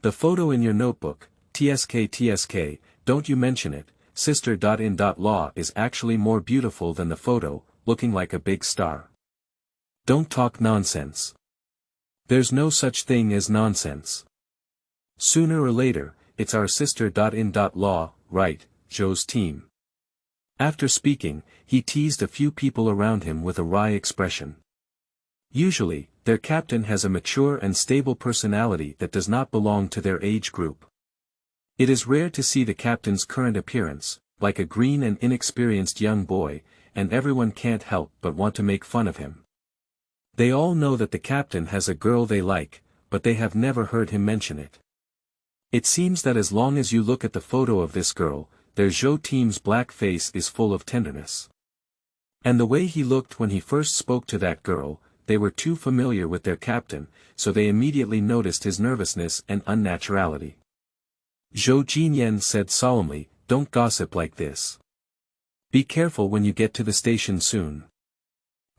The photo in your notebook, TSK, don't you mention it, sister.in.law is actually more beautiful than the photo, looking like a big star. Don't talk nonsense. There's no such thing as nonsense. Sooner or later, it's our sister.in.law, right, Joe's team." After speaking, he teased a few people around him with a wry expression. Usually, their captain has a mature and stable personality that does not belong to their age group. It is rare to see the captain's current appearance, like a green and inexperienced young boy, and everyone can't help but want to make fun of him. They all know that the captain has a girl they like, but they have never heard him mention it. It seems that as long as you look at the photo of this girl, their Zhou team's black face is full of tenderness. And the way he looked when he first spoke to that girl, they were too familiar with their captain, so they immediately noticed his nervousness and unnaturality. Xianyan said solemnly, "Don't gossip like this. Be careful when you get to the station soon.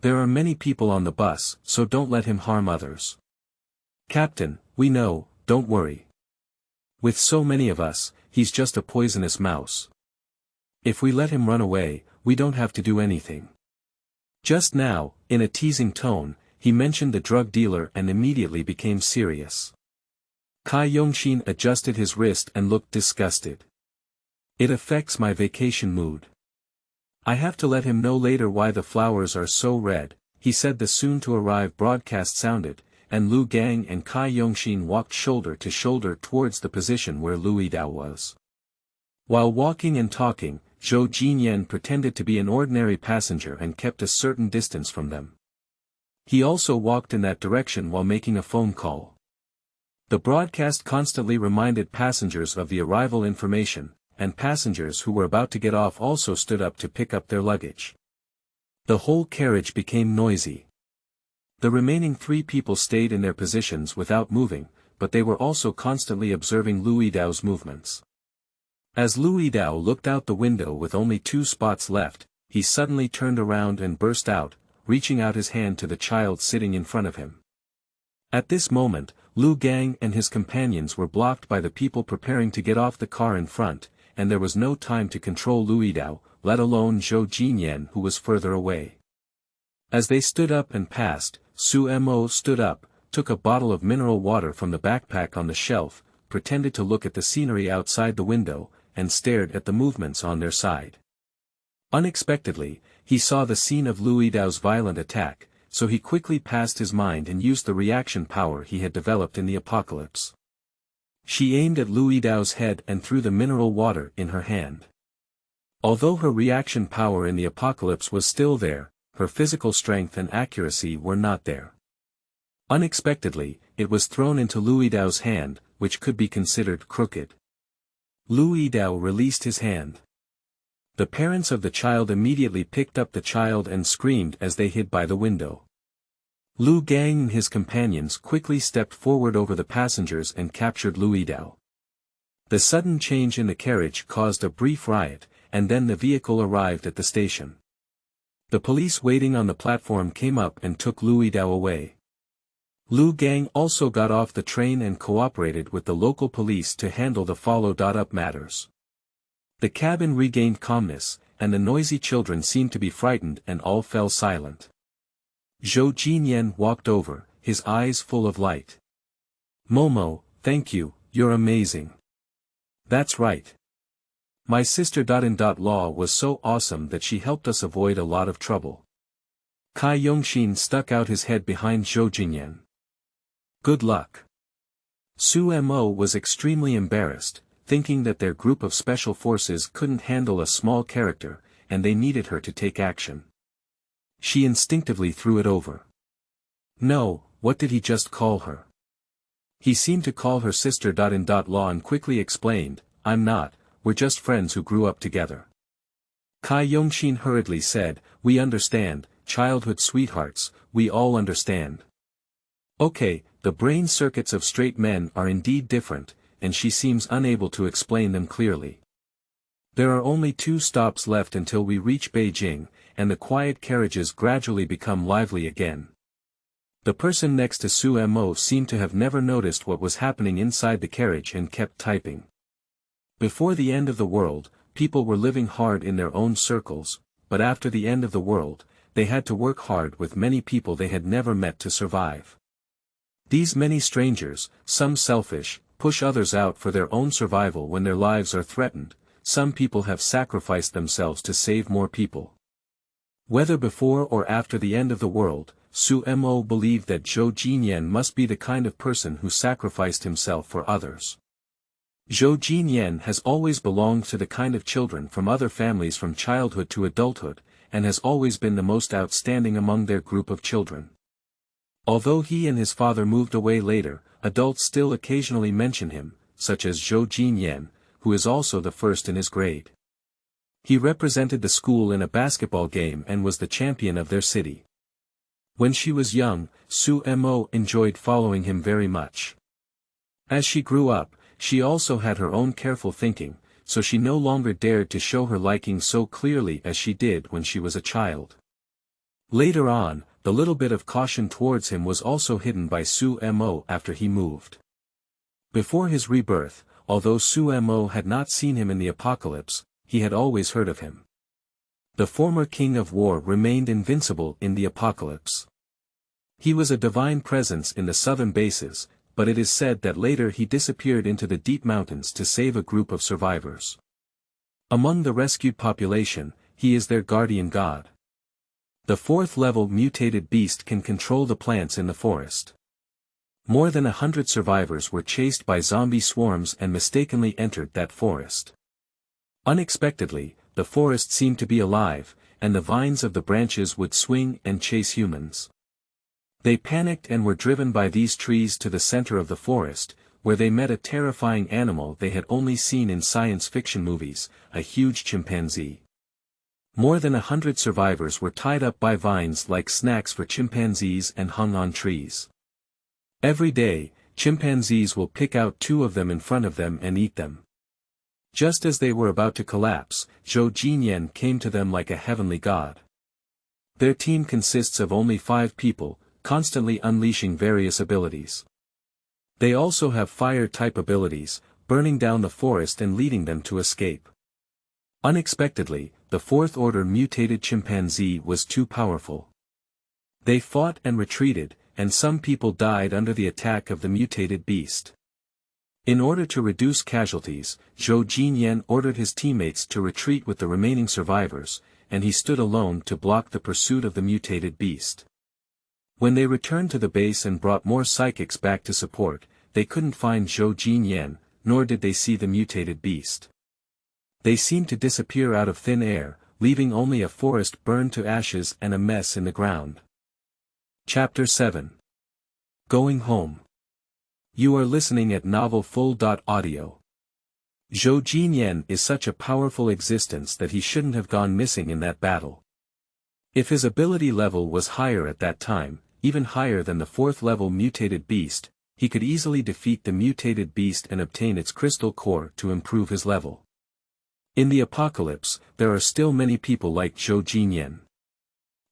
There are many people on the bus, so don't let him harm others." "Captain, we know, don't worry. With so many of us, he's just a poisonous mouse. If we let him run away, we don't have to do anything." Just now, in a teasing tone, he mentioned the drug dealer and immediately became serious. Kai Yongxin adjusted his wrist and looked disgusted. "It affects my vacation mood. I have to let him know later why the flowers are so red," he said. The soon-to-arrive broadcast sounded, and Lu Gang and Kai Yongxin walked shoulder to shoulder towards the position where Lu Dao was. While walking and talking, Xianyan pretended to be an ordinary passenger and kept a certain distance from them. He also walked in that direction while making a phone call. The broadcast constantly reminded passengers of the arrival information, and passengers who were about to get off also stood up to pick up their luggage. The whole carriage became noisy. The remaining 3 people stayed in their positions without moving, but they were also constantly observing Lu Dao's movements. As Lu Dao looked out the window with only 2 spots left, he suddenly turned around and burst out, reaching out his hand to the child sitting in front of him. At this moment, Lu Gang and his companions were blocked by the people preparing to get off the car in front, and there was no time to control Lu Dao, let alone Xianyan, who was further away. As they stood up and passed, Momo stood up, took a bottle of mineral water from the backpack on the shelf, pretended to look at the scenery outside the window, and stared at the movements on their side. Unexpectedly, he saw the scene of Lu Dao's violent attack, so he quickly passed his mind and used the reaction power he had developed in the apocalypse. She aimed at Lu Dao's head and threw the mineral water in her hand. Although her reaction power in the apocalypse was still there, her physical strength and accuracy were not there. Unexpectedly, it was thrown into Lu Dao's hand, which could be considered crooked. Lu Dao released his hand. The parents of the child immediately picked up the child and screamed as they hid by the window. Lu Gang and his companions quickly stepped forward over the passengers and captured Lu Dao. The sudden change in the carriage caused a brief riot, and then the vehicle arrived at the station. The police waiting on the platform came up and took Lu Dao away. Lu Gang also got off the train and cooperated with the local police to handle the follow-up matters. The cabin regained calmness, and the noisy children seemed to be frightened and all fell silent. Xianyan walked over, his eyes full of light. "Momo, thank you, you're amazing." "That's right. My sister.in.law was so awesome that she helped us avoid a lot of trouble." Kai Yongxin stuck out his head behind Xianyan. "Good luck." Momo was extremely embarrassed, thinking that their group of special forces couldn't handle a small character, and they needed her to take action. She instinctively threw it over. No, what did he just call her? He seemed to call her sister.in.law and quickly explained, "I'm not, we're just friends who grew up together." Kai Yongxin hurriedly said, "We understand, childhood sweethearts, we all understand." Okay, the brain circuits of straight men are indeed different, and she seems unable to explain them clearly. There are only 2 stops left until we reach Beijing, and the quiet carriages gradually become lively again. The person next to Su Mo seemed to have never noticed what was happening inside the carriage and kept typing. Before the end of the world, people were living hard in their own circles, but after the end of the world, they had to work hard with many people they had never met to survive. These many strangers, some selfish, push others out for their own survival when their lives are threatened. Some people have sacrificed themselves to save more people. Whether before or after the end of the world, Su Mo believed that Zhou Jinyan must be the kind of person who sacrificed himself for others. Zhou Jinyan has always belonged to the kind of children from other families from childhood to adulthood, and has always been the most outstanding among their group of children. Although he and his father moved away later, adults still occasionally mention him, such as Zhou Jinyan, who is also the first in his grade. He represented the school in a basketball game and was the champion of their city. When she was young, Su Mo enjoyed following him very much. As she grew up, she also had her own careful thinking, so she no longer dared to show her liking so clearly as she did when she was a child. Later on, the little bit of caution towards him was also hidden by Su Mo after he moved. Before his rebirth, although Su Mo had not seen him in the apocalypse, he had always heard of him. The former king of war remained invincible in the apocalypse. He was a divine presence in the southern bases, but it is said that later he disappeared into the deep mountains to save a group of survivors. Among the rescued population, he is their guardian god. The 4th-level mutated beast can control the plants in the forest. More than 100 survivors were chased by zombie swarms and mistakenly entered that forest. Unexpectedly, the forest seemed to be alive, and the vines of the branches would swing and chase humans. They panicked and were driven by these trees to the center of the forest, where they met a terrifying animal they had only seen in science fiction movies, a huge chimpanzee. More than 100 survivors were tied up by vines like snacks for chimpanzees and hung on trees. Every day, chimpanzees will pick out 2 of them in front of them and eat them. Just as they were about to collapse, Zhou Jinyan came to them like a heavenly god. Their team consists of only 5 people, constantly unleashing various abilities. They also have fire-type abilities, burning down the forest and leading them to escape. Unexpectedly, the 4th-order mutated chimpanzee was too powerful. They fought and retreated, and some people died under the attack of the mutated beast. In order to reduce casualties, Zhou Jinyan ordered his teammates to retreat with the remaining survivors, and he stood alone to block the pursuit of the mutated beast. When they returned to the base and brought more psychics back to support, they couldn't find Zhou Jinyan, nor did they see the mutated beast. They seemed to disappear out of thin air, leaving only a forest burned to ashes and a mess in the ground. Chapter 7. Going Home. You are listening at novelfull.audio. Zhou Jinyan is such a powerful existence that he shouldn't have gone missing in that battle. If his ability level was higher at that time, even higher than the 4th-level mutated beast, he could easily defeat the mutated beast and obtain its crystal core to improve his level. In the apocalypse, there are still many people like Zhou Jinyan.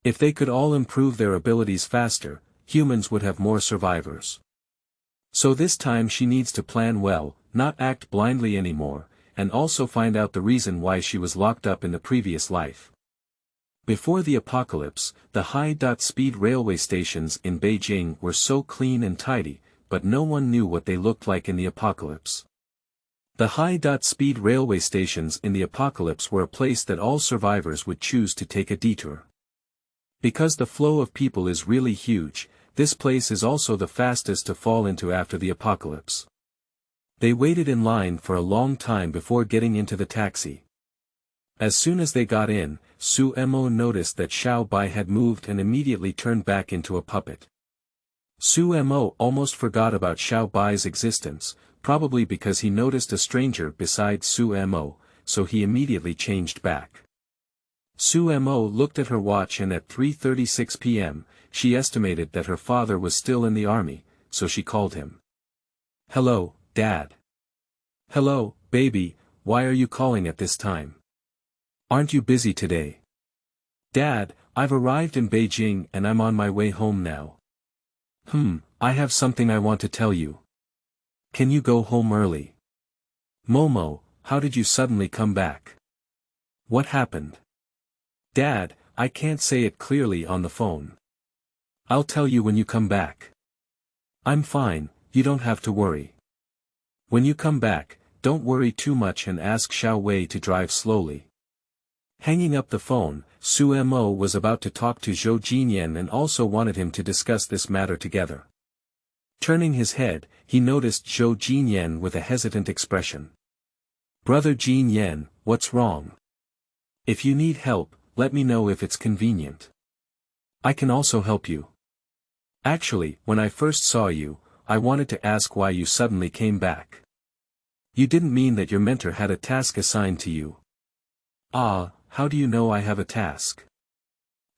If they could all improve their abilities faster, humans would have more survivors. So this time she needs to plan well, not act blindly anymore, and also find out the reason why she was locked up in the previous life. Before the apocalypse, the high-speed railway stations in Beijing were so clean and tidy, but no one knew what they looked like in the apocalypse. The high-speed railway stations in the apocalypse were a place that all survivors would choose to take a detour. Because the flow of people is really huge, this place is also the fastest to fall into after the apocalypse. They waited in line for a long time before getting into the taxi. As soon as they got in, Su Mo noticed that Xiao Bai had moved and immediately turned back into a puppet. Su Mo almost forgot about Xiao Bai's existence, probably because he noticed a stranger beside Su Mo, so he immediately changed back. Su Mo looked at her watch and at 3:36 p.m., she estimated that her father was still in the army, so she called him. "Hello, Dad." "Hello, baby, why are you calling at this time? Aren't you busy today? Dad, I've arrived in Beijing and I'm on my way home now. I have something I want to tell you. Can you go home early? Momo, how did you suddenly come back? What happened? Dad, I can't say it clearly on the phone. I'll tell you when you come back. I'm fine, you don't have to worry. When you come back, don't worry too much and ask Xiao Wei to drive slowly. Hanging up the phone, Su Mo was about to talk to Zhou Jinyan and also wanted him to discuss this matter together. Turning his head, he noticed Zhou Jinyan with a hesitant expression. Brother Jinyan, what's wrong? If you need help, let me know if it's convenient. I can also help you. Actually, when I first saw you, I wanted to ask why you suddenly came back. You didn't mean that your mentor had a task assigned to you. Ah, how do you know I have a task?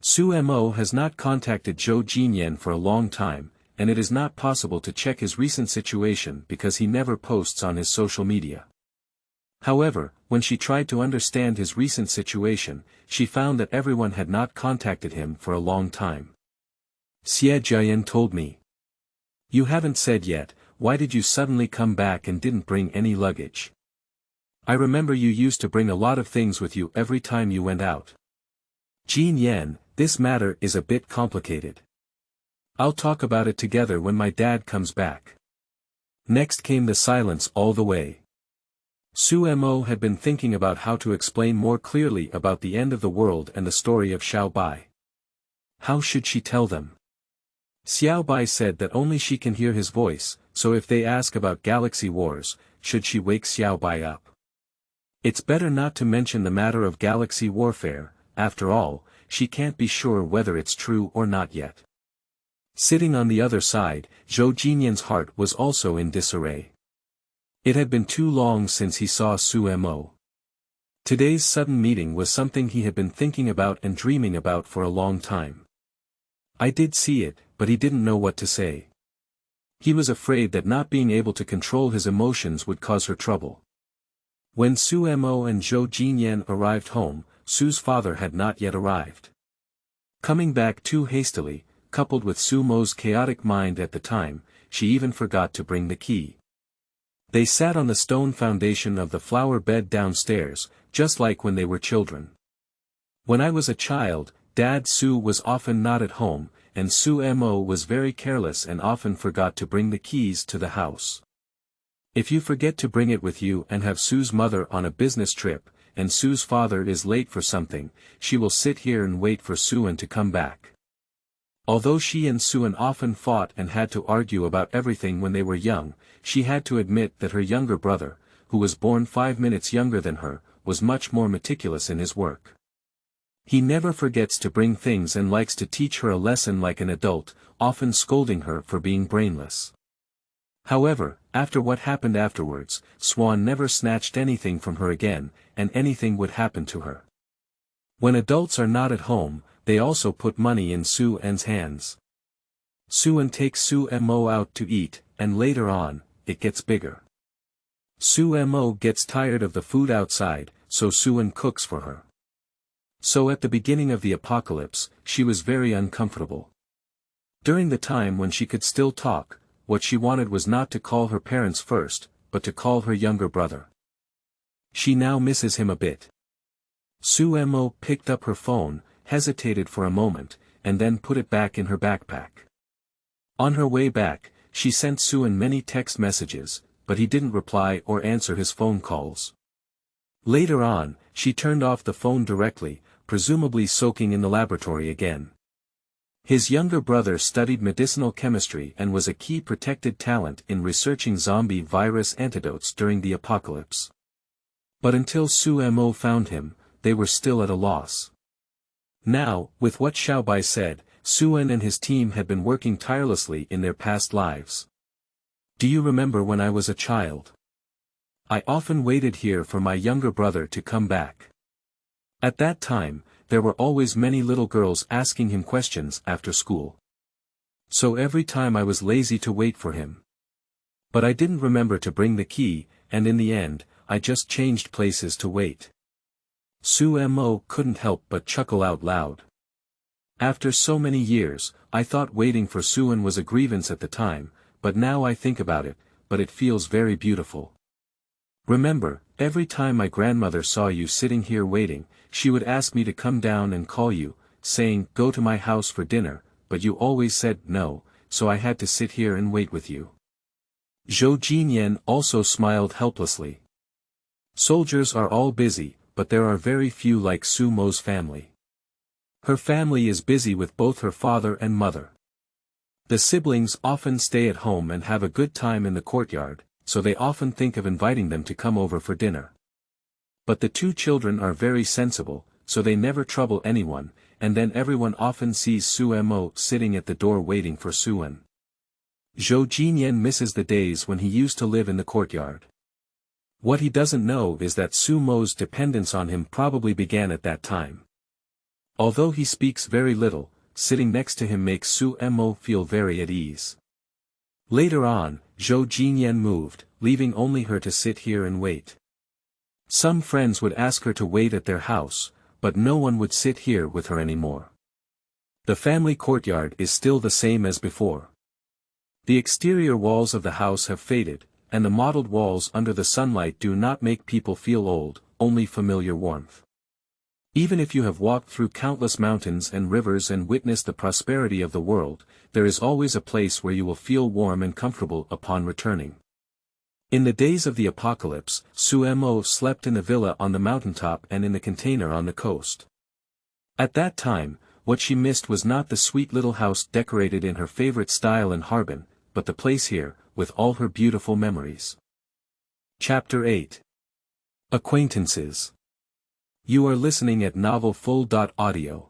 Su Mo has not contacted Zhou Jinyan for a long time, and it is not possible to check his recent situation because he never posts on his social media. However, when she tried to understand his recent situation, she found that everyone had not contacted him for a long time. Xianyan told me. You haven't said yet, why did you suddenly come back and didn't bring any luggage? I remember you used to bring a lot of things with you every time you went out. Jinyan, this matter is a bit complicated. I'll talk about it together when my dad comes back. Next came the silence all the way. Su Mo had been thinking about how to explain more clearly about the end of the world and the story of Xiao Bai. How should she tell them? Xiao Bai said that only she can hear his voice, so if they ask about galaxy wars, should she wake Xiao Bai up? It's better not to mention the matter of galaxy warfare, after all, she can't be sure whether it's true or not yet. Sitting on the other side, Zhou Jinyan's heart was also in disarray. It had been too long since he saw Su Mo. Today's sudden meeting was something he had been thinking about and dreaming about for a long time. I did see it, but he didn't know what to say. He was afraid that not being able to control his emotions would cause her trouble. When Su Mo and Zhou Jinyan arrived home, Su's father had not yet arrived. Coming back too hastily, coupled with Su Mo's chaotic mind at the time, she even forgot to bring the key. They sat on the stone foundation of the flower bed downstairs, just like when they were children. When I was a child, Dad Su was often not at home, and Su Mo was very careless and often forgot to bring the keys to the house. If you forget to bring it with you and have Su's mother on a business trip, and Su's father is late for something, she will sit here and wait for Suan to come back. Although she and Suan often fought and had to argue about everything when they were young, she had to admit that her younger brother, who was born 5 minutes younger than her, was much more meticulous in his work. He never forgets to bring things and likes to teach her a lesson like an adult, often scolding her for being brainless. However, after what happened afterwards, Swan never snatched anything from her again, and anything would happen to her. When adults are not at home, they also put money in Su-en's hands. Su-en takes Su-mo out to eat, and later on, it gets bigger. Su-mo gets tired of the food outside, so Su-en cooks for her. So at the beginning of the apocalypse, she was very uncomfortable. During the time when she could still talk, what she wanted was not to call her parents first, but to call her younger brother. She now misses him a bit. Su-mo picked up her phone, hesitated for a moment, and then put it back in her backpack. On her way back, she sent Su-en many text messages, but he didn't reply or answer his phone calls. Later on, she turned off the phone directly, presumably soaking in the laboratory again. His younger brother studied medicinal chemistry and was a key protected talent in researching zombie virus antidotes during the apocalypse. But until Su-mo found him, they were still at a loss. Now, with what Xiaobai said, Su-en and his team had been working tirelessly in their past lives. Do you remember when I was a child? I often waited here for my younger brother to come back. At that time, there were always many little girls asking him questions after school. So every time I was lazy to wait for him. But I didn't remember to bring the key, and in the end, I just changed places to wait. Su-mo couldn't help but chuckle out loud. After so many years, I thought waiting for Suan was a grievance at the time, but now I think about it, but it feels very beautiful. Remember, every time my grandmother saw you sitting here waiting, she would ask me to come down and call you, saying, "Go to my house for dinner," but you always said no, so I had to sit here and wait with you. Xianyan also smiled helplessly. Soldiers are all busy, but there are very few like Su-mo's family. Her family is busy with both her father and mother. The siblings often stay at home and have a good time in the courtyard, so they often think of inviting them to come over for dinner. But the two children are very sensible, so they never trouble anyone, and then everyone often sees Su-mo sitting at the door waiting for Suan. Xianyan misses the days when he used to live in the courtyard. What he doesn't know is that Su-mo's dependence on him probably began at that time. Although he speaks very little, sitting next to him makes Su-mo feel very at ease. Later on, Xianyan moved, leaving only her to sit here and wait. Some friends would ask her to wait at their house, but no one would sit here with her anymore. The family courtyard is still the same as before. The exterior walls of the house have faded, and the mottled walls under the sunlight do not make people feel old, only familiar warmth. Even if you have walked through countless mountains and rivers and witnessed the prosperity of the world, there is always a place where you will feel warm and comfortable upon returning. In the days of the apocalypse, Su-mo slept in the villa on the mountaintop and in the container on the coast. At that time, what she missed was not the sweet little house decorated in her favorite style in Harbin, but the place here, with all her beautiful memories. Chapter 8. Acquaintances. You are listening at novelfull.audio.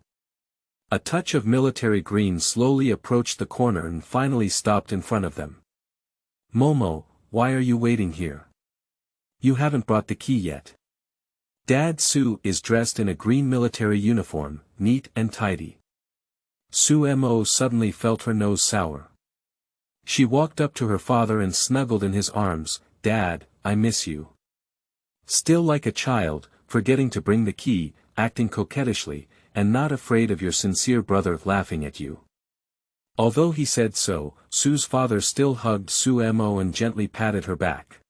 A touch of military green slowly approached the corner and finally stopped in front of them. Momo, why are you waiting here? You haven't brought the key yet. Dad Su is dressed in a green military uniform, neat and tidy. Su-mo suddenly felt her nose sour. She walked up to her father and snuggled in his arms. "Dad, I miss you." Still like a child, forgetting to bring the key, acting coquettishly, and not afraid of your sincere brother laughing at you. Although he said so, Su's father still hugged Su-mo and gently patted her back.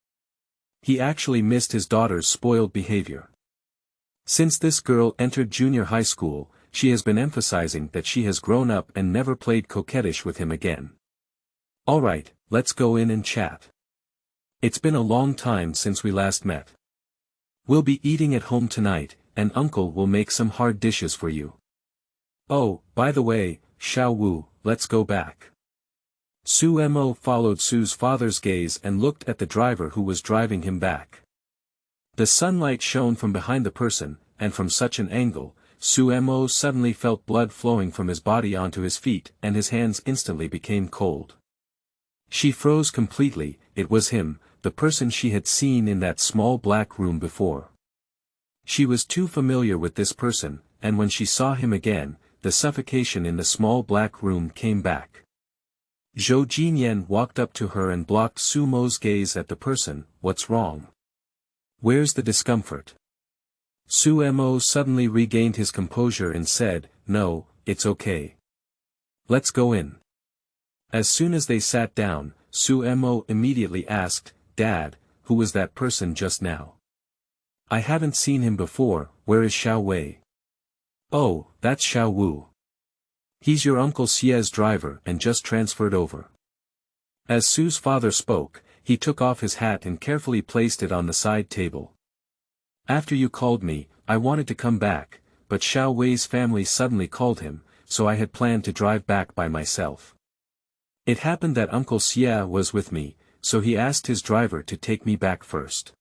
He actually missed his daughter's spoiled behavior. Since this girl entered junior high school, she has been emphasizing that she has grown up and never played coquettish with him again. "Alright, let's go in and chat. It's been a long time since we last met. We'll be eating at home tonight, and Uncle will make some hard dishes for you. Oh, by the way, Xiao, let's go back." Su-mo followed Su's father's gaze and looked at the driver who was driving him back. The sunlight shone from behind the person, and from such an angle, Su-mo suddenly felt blood flowing from his body onto his feet and his hands instantly became cold. She froze completely. It was him, the person she had seen in that small black room before. She was too familiar with this person, and when she saw him again, the suffocation in the small black room came back. Xianyan walked up to her and blocked Su-mo's gaze at the person. "What's wrong? Where's the discomfort?" Su-mo suddenly regained his composure and said, "No, it's okay. Let's go in." As soon as they sat down, Su-mo immediately asked, "Dad, who was that person just now? I haven't seen him before. Where is Xiao?" "Oh, that's Xiao. He's your Uncle Xie's driver and just transferred over." As Su's father spoke, he took off his hat and carefully placed it on the side table. "After you called me, I wanted to come back, but Xiao's family suddenly called him, so I had planned to drive back by myself. It happened that Uncle Xie was with me, so he asked his driver to take me back first."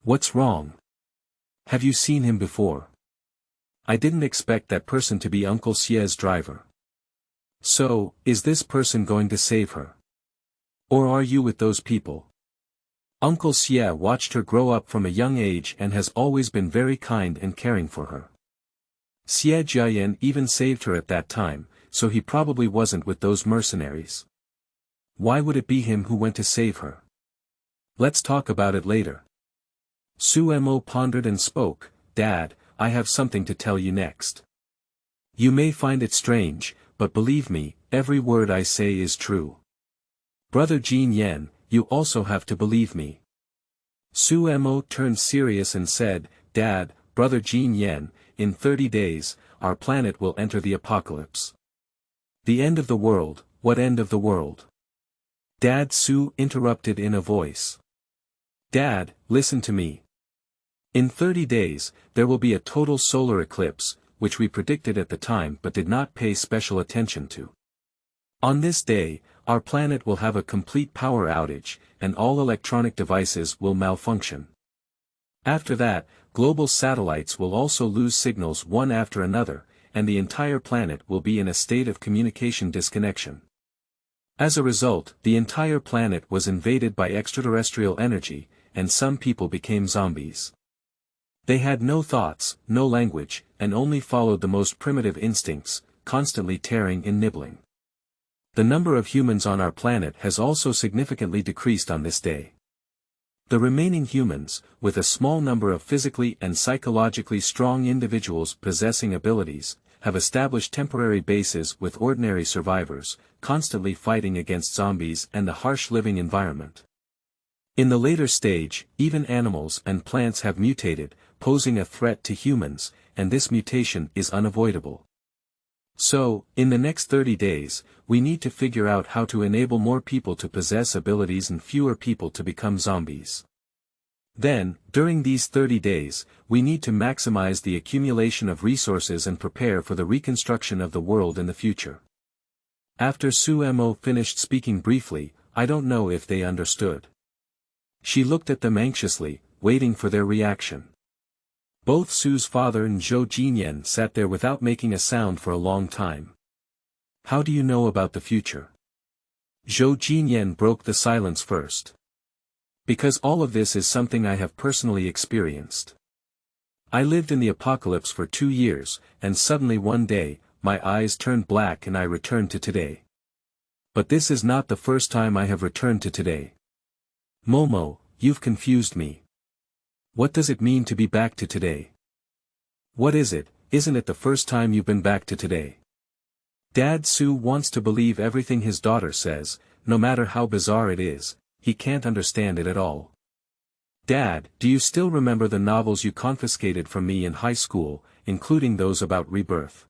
"What's wrong? Have you seen him before?" "I didn't expect that person to be Uncle Xie's driver." "So, is this person going to save her? Or are you with those people?" Uncle Xie watched her grow up from a young age and has always been very kind and caring for her. Xianyan even saved her at that time, so he probably wasn't with those mercenaries. Why would it be him who went to save her? Let's talk about it later. Momo pondered and spoke, "Dad, I have something to tell you next. You may find it strange, but believe me, every word I say is true. Brother Xianyan, you also have to believe me." Momo turned serious and said, "Dad, Brother Xianyan, in 30 days, our planet will enter the apocalypse." "The end of the world, what end of the world?" Dad Su interrupted in a voice. "Dad, listen to me. In 30 days, there will be a total solar eclipse, which we predicted at the time but did not pay special attention to. On this day, our planet will have a complete power outage, and all electronic devices will malfunction. After that, global satellites will also lose signals one after another, and the entire planet will be in a state of communication disconnection. As a result, the entire planet was invaded by extraterrestrial energy, and some people became zombies. They had no thoughts, no language, and only followed the most primitive instincts, constantly tearing and nibbling. The number of humans on our planet has also significantly decreased on this day. The remaining humans, with a small number of physically and psychologically strong individuals possessing abilities, have established temporary bases with ordinary survivors, constantly fighting against zombies and the harsh living environment. In the later stage, even animals and plants have mutated, posing a threat to humans, and this mutation is unavoidable. So, in the next 30 days, we need to figure out how to enable more people to possess abilities and fewer people to become zombies. Then, during these 30 days, we need to maximize the accumulation of resources and prepare for the reconstruction of the world in the future." After Momo finished speaking briefly, I don't know if they understood. She looked at them anxiously, waiting for their reaction. Both Su's father and Zhou Jinyan sat there without making a sound for a long time. "How do you know about the future?" Zhou Jinyan broke the silence first. "Because all of this is something I have personally experienced. I lived in the apocalypse for 2 years, and suddenly one day, my eyes turned black and I returned to today. But this is not the first time I have returned to today. Momo, you've confused me. What does it mean to be back to today? What is it, isn't it the first time you've been back to today?" Dad Su wants to believe everything his daughter says, no matter how bizarre it is, he can't understand it at all. "Dad, do you still remember the novels you confiscated from me in high school, including those about rebirth?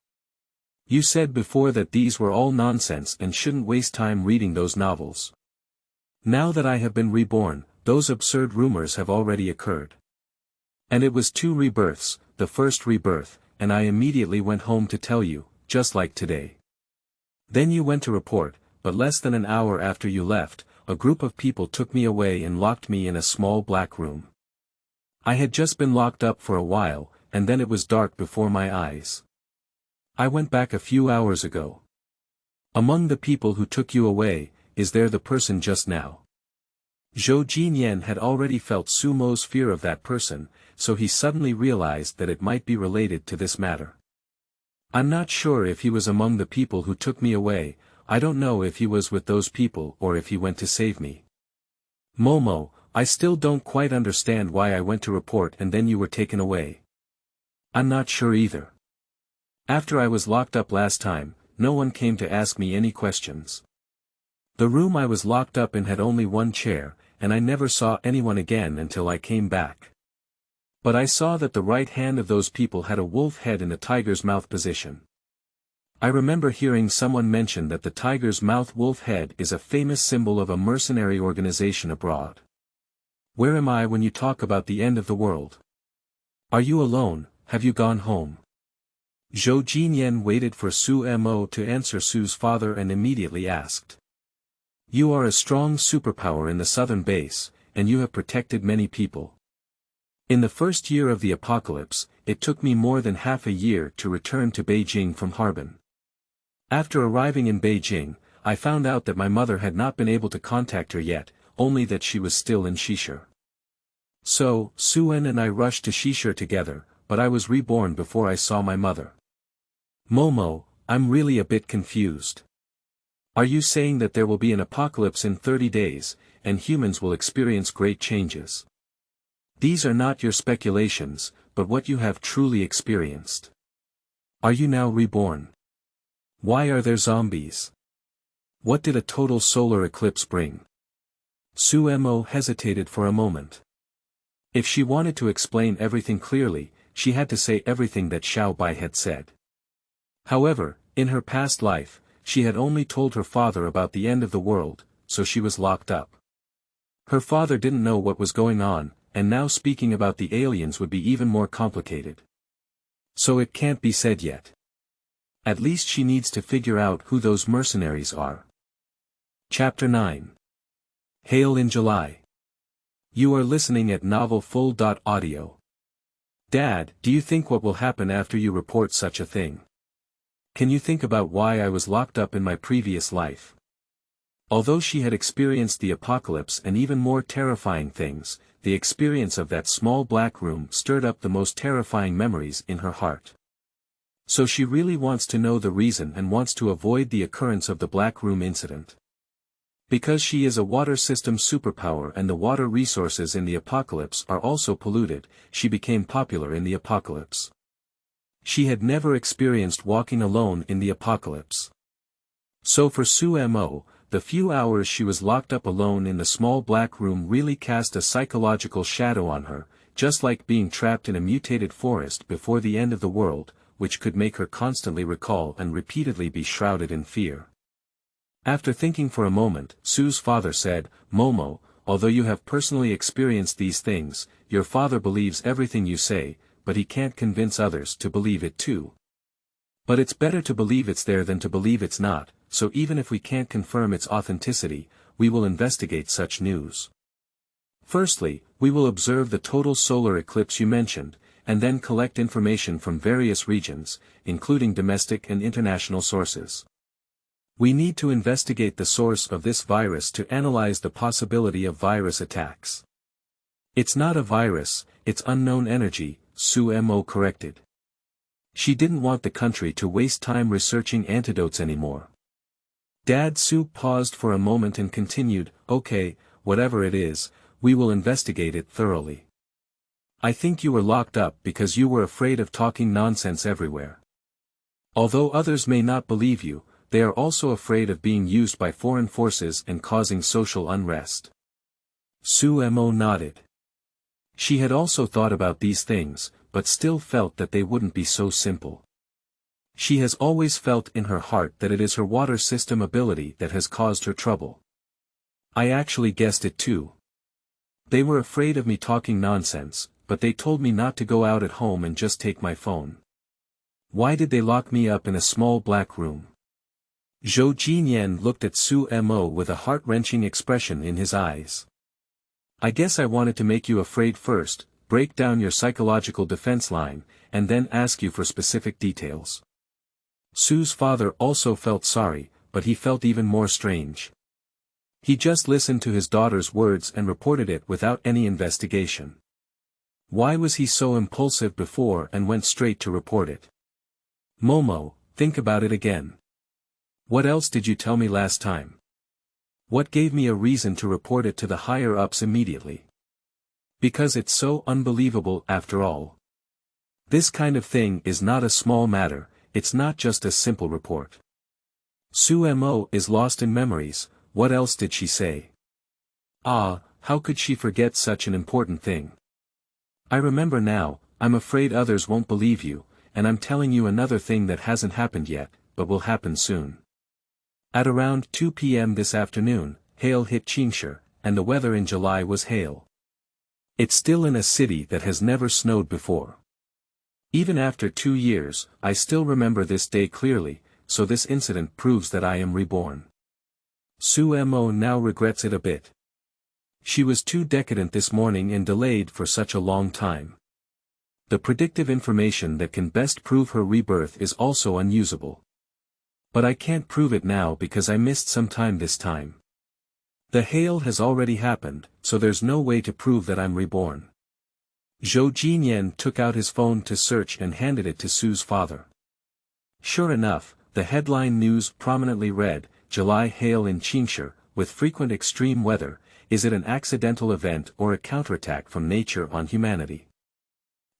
You said before that these were all nonsense and shouldn't waste time reading those novels. Now that I have been reborn, those absurd rumors have already occurred. And it was 2 rebirths, the first rebirth, and I immediately went home to tell you, just like today. Then you went to report, but less than an hour after you left, a group of people took me away and locked me in a small black room. I had just been locked up for a while, and then it was dark before my eyes. I went back a few hours ago. Among the people who took you away, is there the person just now?" Zhou Jinyan had already felt Momo's fear of that person, so he suddenly realized that it might be related to this matter. "I'm not sure if he was among the people who took me away, I don't know if he was with those people or if he went to save me. Momo, I still don't quite understand why I went to report and then you were taken away. I'm not sure either. After I was locked up last time, no one came to ask me any questions. The room I was locked up in had only one chair, and I never saw anyone again until I came back. But I saw that the right hand of those people had a wolf head in a tiger's mouth position. I remember hearing someone mention that the tiger's mouth wolf head is a famous symbol of a mercenary organization abroad. Where am I when you talk about the end of the world? Are you alone, have you gone home?" Zhou Jinyan waited for Momo to answer Su's father and immediately asked. "You are a strong superpower in the southern base, and you have protected many people. In the first year of the apocalypse, it took me more than half a year to return to Beijing from Harbin. After arriving in Beijing, I found out that my mother had not been able to contact her yet, only that she was still in Shishir. So, Suen and I rushed to Shishir together, but I was reborn before I saw my mother. Momo, I'm really a bit confused. Are you saying that there will be an apocalypse in 30 days, and humans will experience great changes? These are not your speculations, but what you have truly experienced. Are you now reborn? Why are there zombies? What did a total solar eclipse bring? Sumo hesitated for a moment. If she wanted to explain everything clearly, she had to say everything that Xiao Bai had said. However, in her past life, she had only told her father about the end of the world, so she was locked up. Her father didn't know what was going on, and now speaking about the aliens would be even more complicated. So it can't be said yet. At least she needs to figure out who those mercenaries are. Chapter 9. Hail in July. You are listening at novelfull.audio. Dad, do you think what will happen after you report such a thing? Can you think about why I was locked up in my previous life? Although she had experienced the apocalypse and even more terrifying things, the experience of that small black room stirred up the most terrifying memories in her heart. So she really wants to know the reason and wants to avoid the occurrence of the black room incident. Because she is a water system superpower and the water resources in the apocalypse are also polluted, she became popular in the apocalypse. She had never experienced walking alone in the apocalypse. So for Sumo, the few hours she was locked up alone in the small black room really cast a psychological shadow on her, just like being trapped in a mutated forest before the end of the world, which could make her constantly recall and repeatedly be shrouded in fear. After thinking for a moment, Su's father said, Momo, although you have personally experienced these things, your father believes everything you say, but he can't convince others to believe it too. But it's better to believe it's there than to believe it's not, so even if we can't confirm its authenticity, we will investigate such news. Firstly, we will observe the total solar eclipse you mentioned, and then collect information from various regions, including domestic and international sources. We need to investigate the source of this virus to analyze the possibility of virus attacks. It's not a virus, it's unknown energy, Sumo corrected. She didn't want the country to waste time researching antidotes anymore. Dad Su paused for a moment and continued, okay, whatever it is, we will investigate it thoroughly. I think you were locked up because you were afraid of talking nonsense everywhere. Although others may not believe you, they are also afraid of being used by foreign forces and causing social unrest. Sumo nodded. She had also thought about these things, but still felt that they wouldn't be so simple. She has always felt in her heart that it is her water system ability that has caused her trouble. I actually guessed it too. They were afraid of me talking nonsense, but they told me not to go out at home and just take my phone. Why did they lock me up in a small black room? Xianyan looked at Sumo with a heart-wrenching expression in his eyes. I guess I wanted to make you afraid first, break down your psychological defense line, and then ask you for specific details. Su's father also felt sorry, but he felt even more strange. He just listened to his daughter's words and reported it without any investigation. Why was he so impulsive before and went straight to report it? Momo, think about it again. What else did you tell me last time? What gave me a reason to report it to the higher-ups immediately? Because it's so unbelievable after all. This kind of thing is not a small matter, it's not just a simple report. Sumo is lost in memories, what else did she say? Ah, how could she forget such an important thing? I remember now, I'm afraid others won't believe you, and I'm telling you another thing that hasn't happened yet, but will happen soon. At around 2 p.m. this afternoon, hail hit Qingshi, and the weather in July was hail. It's still in a city that has never snowed before. Even after 2 years, I still remember this day clearly, so this incident proves that I am reborn. Sumo now regrets it a bit. She was too decadent this morning and delayed for such a long time. The predictive information that can best prove her rebirth is also unusable. But I can't prove it now because I missed some time this time. The hail has already happened, so there's no way to prove that I'm reborn. Xianyan took out his phone to search and handed it to Su's father. Sure enough, the headline news prominently read, July hail in Qingshi, with frequent extreme weather, is it an accidental event or a counterattack from nature on humanity?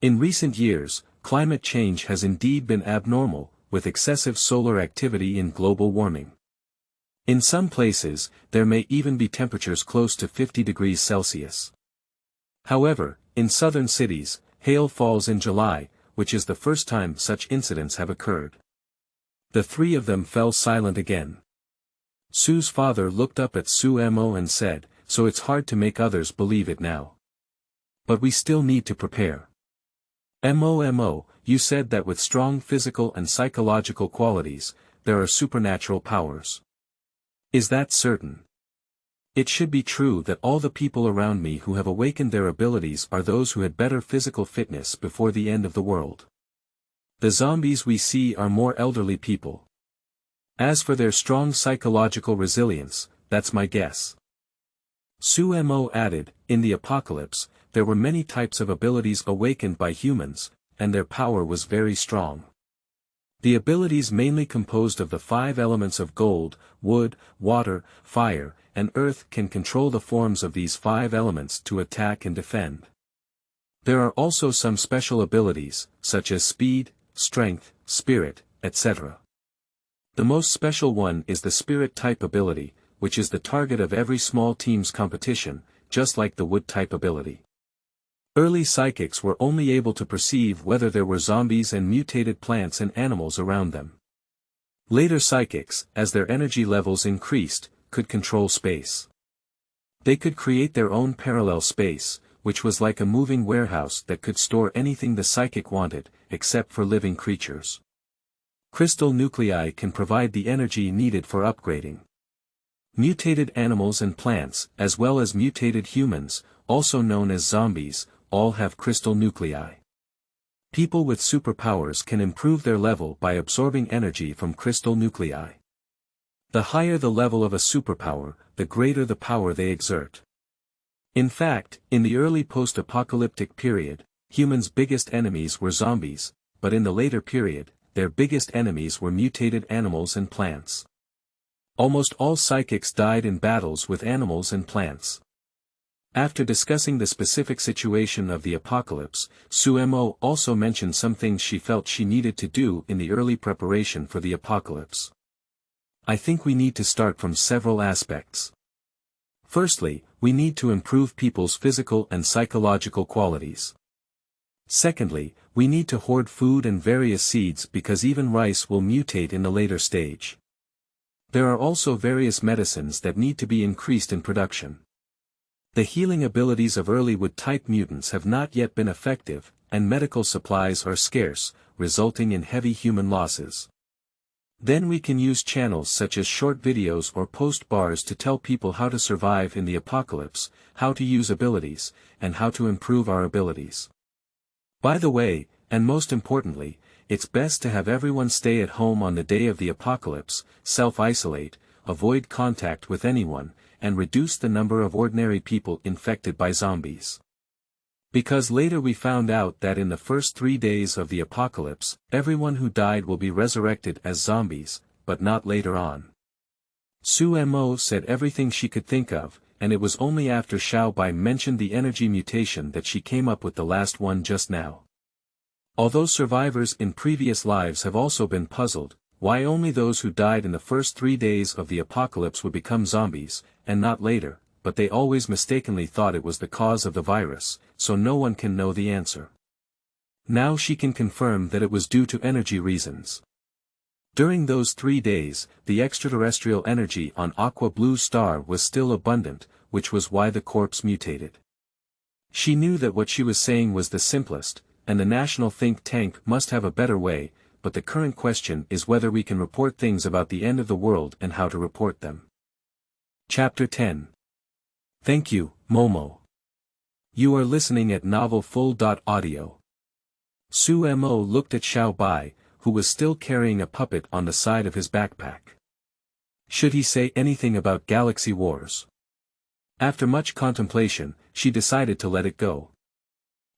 In recent years, climate change has indeed been abnormal, with excessive solar activity in global warming. In some places, there may even be temperatures close to 50 degrees Celsius. However, in southern cities, hail falls in July, which is the first time such incidents have occurred. The three of them fell silent again. Sue's father looked up at Su-mo and said, "So it's hard to make others believe it now. But we still need to prepare." Momo, you said that with strong physical and psychological qualities, there are supernatural powers. Is that certain? It should be true that all the people around me who have awakened their abilities are those who had better physical fitness before the end of the world. The zombies we see are more elderly people. As for their strong psychological resilience, that's my guess. Su-mo added, in the apocalypse, there were many types of abilities awakened by humans, and their power was very strong. The abilities mainly composed of the 5 elements of gold, wood, water, fire, and earth can control the forms of these 5 elements to attack and defend. There are also some special abilities, such as speed, strength, spirit, etc. The most special one is the spirit type ability, which is the target of every small team's competition, just like the wood type ability. Early psychics were only able to perceive whether there were zombies and mutated plants and animals around them. Later psychics, as their energy levels increased, could control space. They could create their own parallel space, which was like a moving warehouse that could store anything the psychic wanted, except for living creatures. Crystal nuclei can provide the energy needed for upgrading. Mutated animals and plants, as well as mutated humans, also known as zombies, all have crystal nuclei. People with superpowers can improve their level by absorbing energy from crystal nuclei. The higher the level of a superpower, the greater the power they exert. In fact, in the early post-apocalyptic period, humans' biggest enemies were zombies, but in the later period, their biggest enemies were mutated animals and plants. Almost all psychics died in battles with animals and plants. After discussing the specific situation of the apocalypse, Su-mo also mentioned some things she felt she needed to do in the early preparation for the apocalypse. I think we need to start from several aspects. Firstly, we need to improve people's physical and psychological qualities. Secondly, we need to hoard food and various seeds because even rice will mutate in the later stage. There are also various medicines that need to be increased in production. The healing abilities of early wood-type mutants have not yet been effective, and medical supplies are scarce, resulting in heavy human losses. Then we can use channels such as short videos or post bars to tell people how to survive in the apocalypse, how to use abilities, and how to improve our abilities. By the way, and most importantly, it's best to have everyone stay at home on the day of the apocalypse, self-isolate, avoid contact with anyone, and reduce the number of ordinary people infected by zombies. Because later we found out that in the first 3 days of the apocalypse, everyone who died will be resurrected as zombies, but not later on. Su-mo said everything she could think of, and it was only after Xiao Bai mentioned the energy mutation that she came up with the last one just now. Although survivors in previous lives have also been puzzled, why only those who died in the first 3 days of the apocalypse would become zombies, and not later, but they always mistakenly thought it was the cause of the virus, so no one can know the answer. Now she can confirm that it was due to energy reasons. During those 3 days, the extraterrestrial energy on Aqua Blue Star was still abundant, which was why the corpse mutated. She knew that what she was saying was the simplest, and the national think tank must have a better way, but the current question is whether we can report things about the end of the world and how to report them. Chapter 10. Thank you, Momo. You are listening at novelfull.audio. Su-mo looked at Xiao Bai, who was still carrying a puppet on the side of his backpack. Should he say anything about galaxy wars? After much contemplation, she decided to let it go.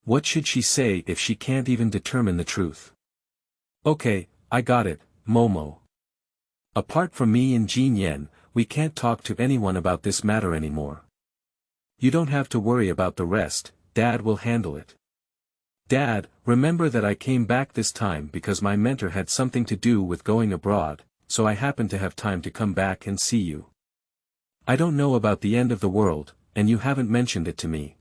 What should she say if she can't even determine the truth? Okay, I got it, Momo. Apart from me and Xianyan, we can't talk to anyone about this matter anymore. You don't have to worry about the rest, Dad will handle it. Dad, remember that I came back this time because my mentor had something to do with going abroad, so I happened to have time to come back and see you. I don't know about the end of the world, and you haven't mentioned it to me.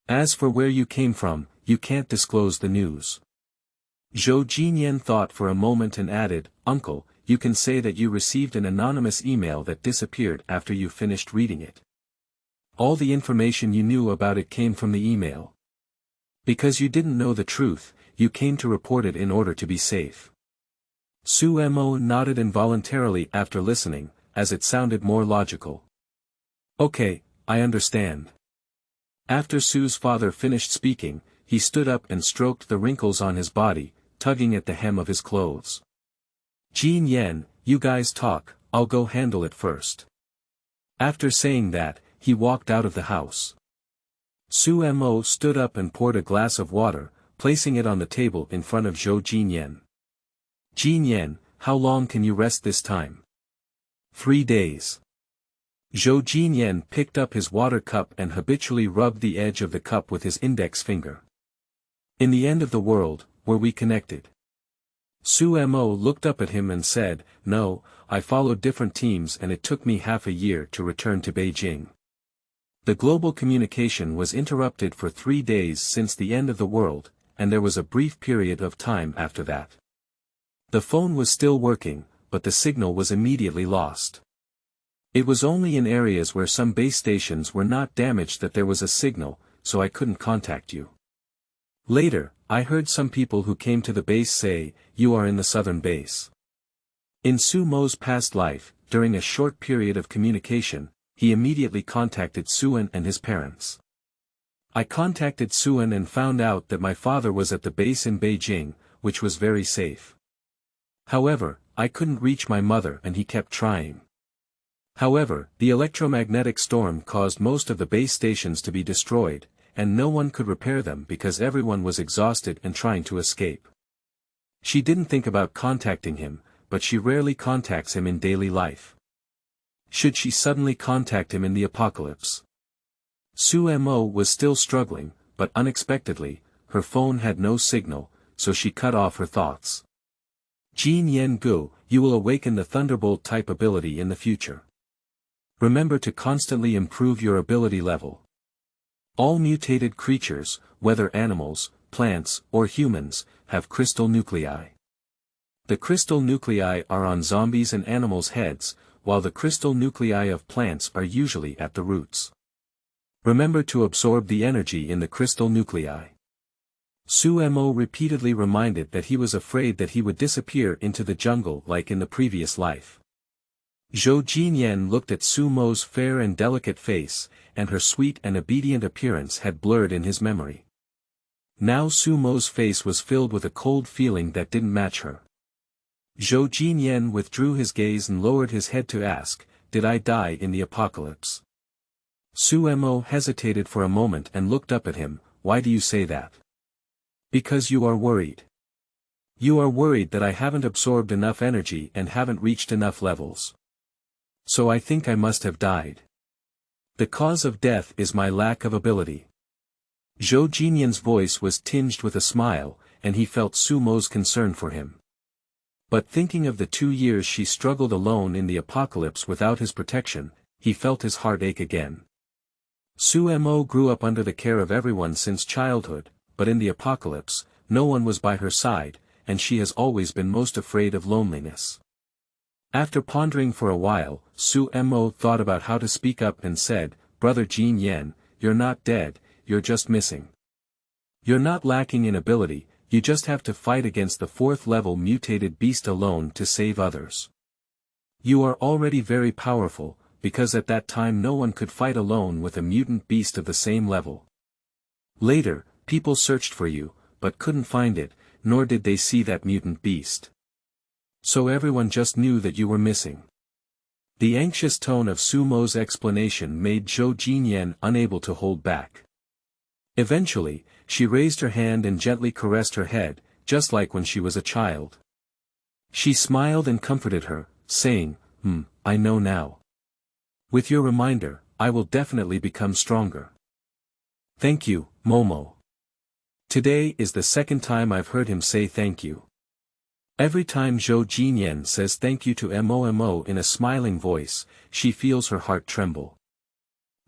As for where you came from, you can't disclose the news. Zhou Jinyan thought for a moment and added, Uncle, you can say that you received an anonymous email that disappeared after you finished reading it. All the information you knew about it came from the email. Because you didn't know the truth, you came to report it in order to be safe. Momo nodded involuntarily after listening, as it sounded more logical. Okay, I understand. After Su's father finished speaking, he stood up and stroked the wrinkles on his body, tugging at the hem of his clothes. Xianyan, you guys talk, I'll go handle it first. After saying that, he walked out of the house. Momo stood up and poured a glass of water, placing it on the table in front of Zhou Jinyan. Jinyan, how long can you rest this time? 3 days. Zhou Jinyan picked up his water cup and habitually rubbed the edge of the cup with his index finger. In the end of the world, were we connected? Momo looked up at him and said, No, I followed different teams and it took me half a year to return to Beijing. The global communication was interrupted for 3 days since the end of the world, and there was a brief period of time after that. The phone was still working, but the signal was immediately lost. It was only in areas where some base stations were not damaged that there was a signal, so I couldn't contact you. Later, I heard some people who came to the base say, you are in the southern base. In Momo's past life, during a short period of communication, he immediately contacted Suan and his parents. I contacted Suan and found out that my father was at the base in Beijing, which was very safe. However, I couldn't reach my mother and he kept trying. However, the electromagnetic storm caused most of the base stations to be destroyed, and no one could repair them because everyone was exhausted and trying to escape. She didn't think about contacting him, but she rarely contacts him in daily life. Should she suddenly contact him in the apocalypse? Momo was still struggling, but unexpectedly, her phone had no signal, so she cut off her thoughts. Jinyan Gu, you will awaken the Thunderbolt-type ability in the future. Remember to constantly improve your ability level. All mutated creatures, whether animals, plants, or humans, have crystal nuclei. The crystal nuclei are on zombies and animals' heads, while the crystal nuclei of plants are usually at the roots. Remember to absorb the energy in the crystal nuclei. Momo repeatedly reminded that he was afraid that he would disappear into the jungle like in the previous life. Zhou Jinyan looked at Momo's fair and delicate face, and her sweet and obedient appearance had blurred in his memory. Now Momo's face was filled with a cold feeling that didn't match her. Zhou Jinyan withdrew his gaze and lowered his head to ask, Did I die in the apocalypse? Momo hesitated for a moment and looked up at him, Why do you say that? Because you are worried. You are worried that I haven't absorbed enough energy and haven't reached enough levels. So I think I must have died. The cause of death is my lack of ability. Zhou Jinyan's voice was tinged with a smile, and he felt Momo's concern for him. But thinking of the 2 years she struggled alone in the apocalypse without his protection, he felt his heart ache again. Momo grew up under the care of everyone since childhood, but in the apocalypse, no one was by her side, and she has always been most afraid of loneliness. After pondering for a while, Momo thought about how to speak up and said, Brother Jinyan, you're not dead, you're just missing. You're not lacking in ability, you just have to fight against the 4th-level mutated beast alone to save others. You are already very powerful, because at that time no one could fight alone with a mutant beast of the same level. Later, people searched for you, but couldn't find it, nor did they see that mutant beast. So everyone just knew that you were missing. The anxious tone of Momo's explanation made Zhou Jinyan unable to hold back. Eventually, she raised her hand and gently caressed her head, just like when she was a child. She smiled and comforted her, saying, I know now. With your reminder, I will definitely become stronger. Thank you, Momo. Today is the second time I've heard him say thank you. Every time Xianyan says thank you to Momo in a smiling voice, she feels her heart tremble.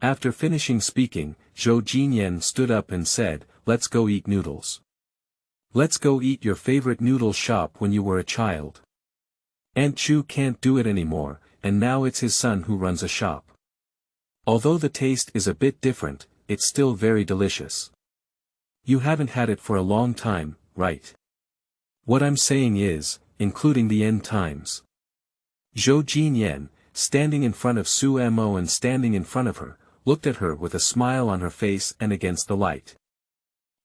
After finishing speaking, Xianyan stood up and said, "Let's go eat noodles. Let's go eat your favorite noodle shop when you were a child. Aunt Chu can't do it anymore, and now it's his son who runs a shop. Although the taste is a bit different, it's still very delicious. You haven't had it for a long time, right? What I'm saying is, including the end times." Xianyan, standing in front of Momo and standing in front of her, looked at her with a smile on her face and against the light.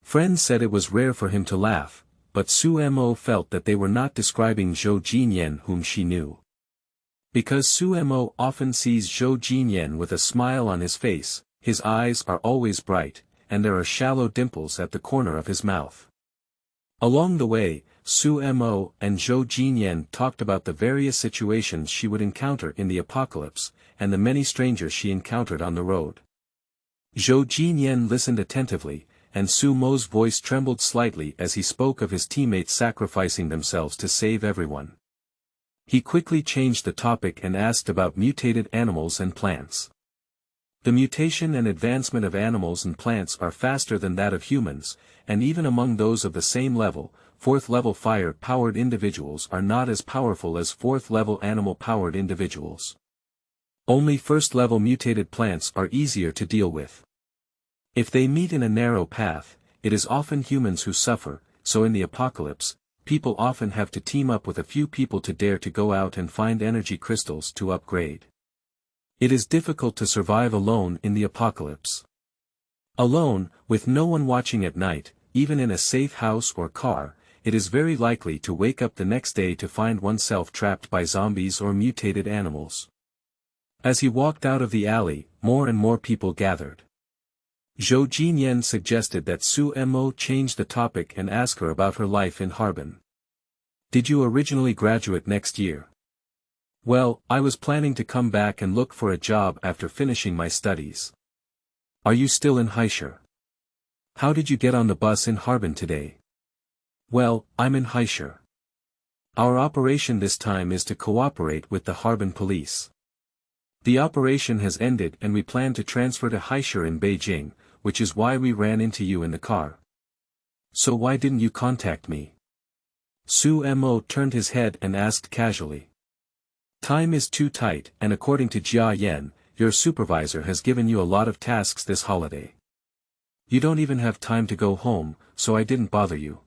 Friends said it was rare for him to laugh, but Momo felt that they were not describing Xianyan whom she knew. Because Momo often sees Xianyan with a smile on his face, his eyes are always bright, and there are shallow dimples at the corner of his mouth. Along the way, Momo and Xianyan talked about the various situations she would encounter in the apocalypse, and the many strangers she encountered on the road. Xianyan listened attentively, and Momo's voice trembled slightly as he spoke of his teammates sacrificing themselves to save everyone. He quickly changed the topic and asked about mutated animals and plants. The mutation and advancement of animals and plants are faster than that of humans, and even among those of the same level, fourth-level fire-powered individuals are not as powerful as fourth-level animal-powered individuals. Only first-level mutated plants are easier to deal with. If they meet in a narrow path, it is often humans who suffer, so in the apocalypse, people often have to team up with a few people to dare to go out and find energy crystals to upgrade. It is difficult to survive alone in the apocalypse. Alone, with no one watching at night, even in a safe house or car, it is very likely to wake up the next day to find oneself trapped by zombies or mutated animals. As he walked out of the alley, more and more people gathered. Xianyan suggested that Momo change the topic and ask her about her life in Harbin. "Did you originally graduate next year?" "Well, I was planning to come back and look for a job after finishing my studies." "Are you still in Haisher? How did you get on the bus in Harbin today?" "Well, I'm in Haisher. Our operation this time is to cooperate with the Harbin police. The operation has ended and we plan to transfer to Haisher in Beijing, which is why we ran into you in the car." "So why didn't you contact me?" Momo turned his head and asked casually. "Time is too tight, and according to Xianyan, your supervisor has given you a lot of tasks this holiday. You don't even have time to go home, so I didn't bother you."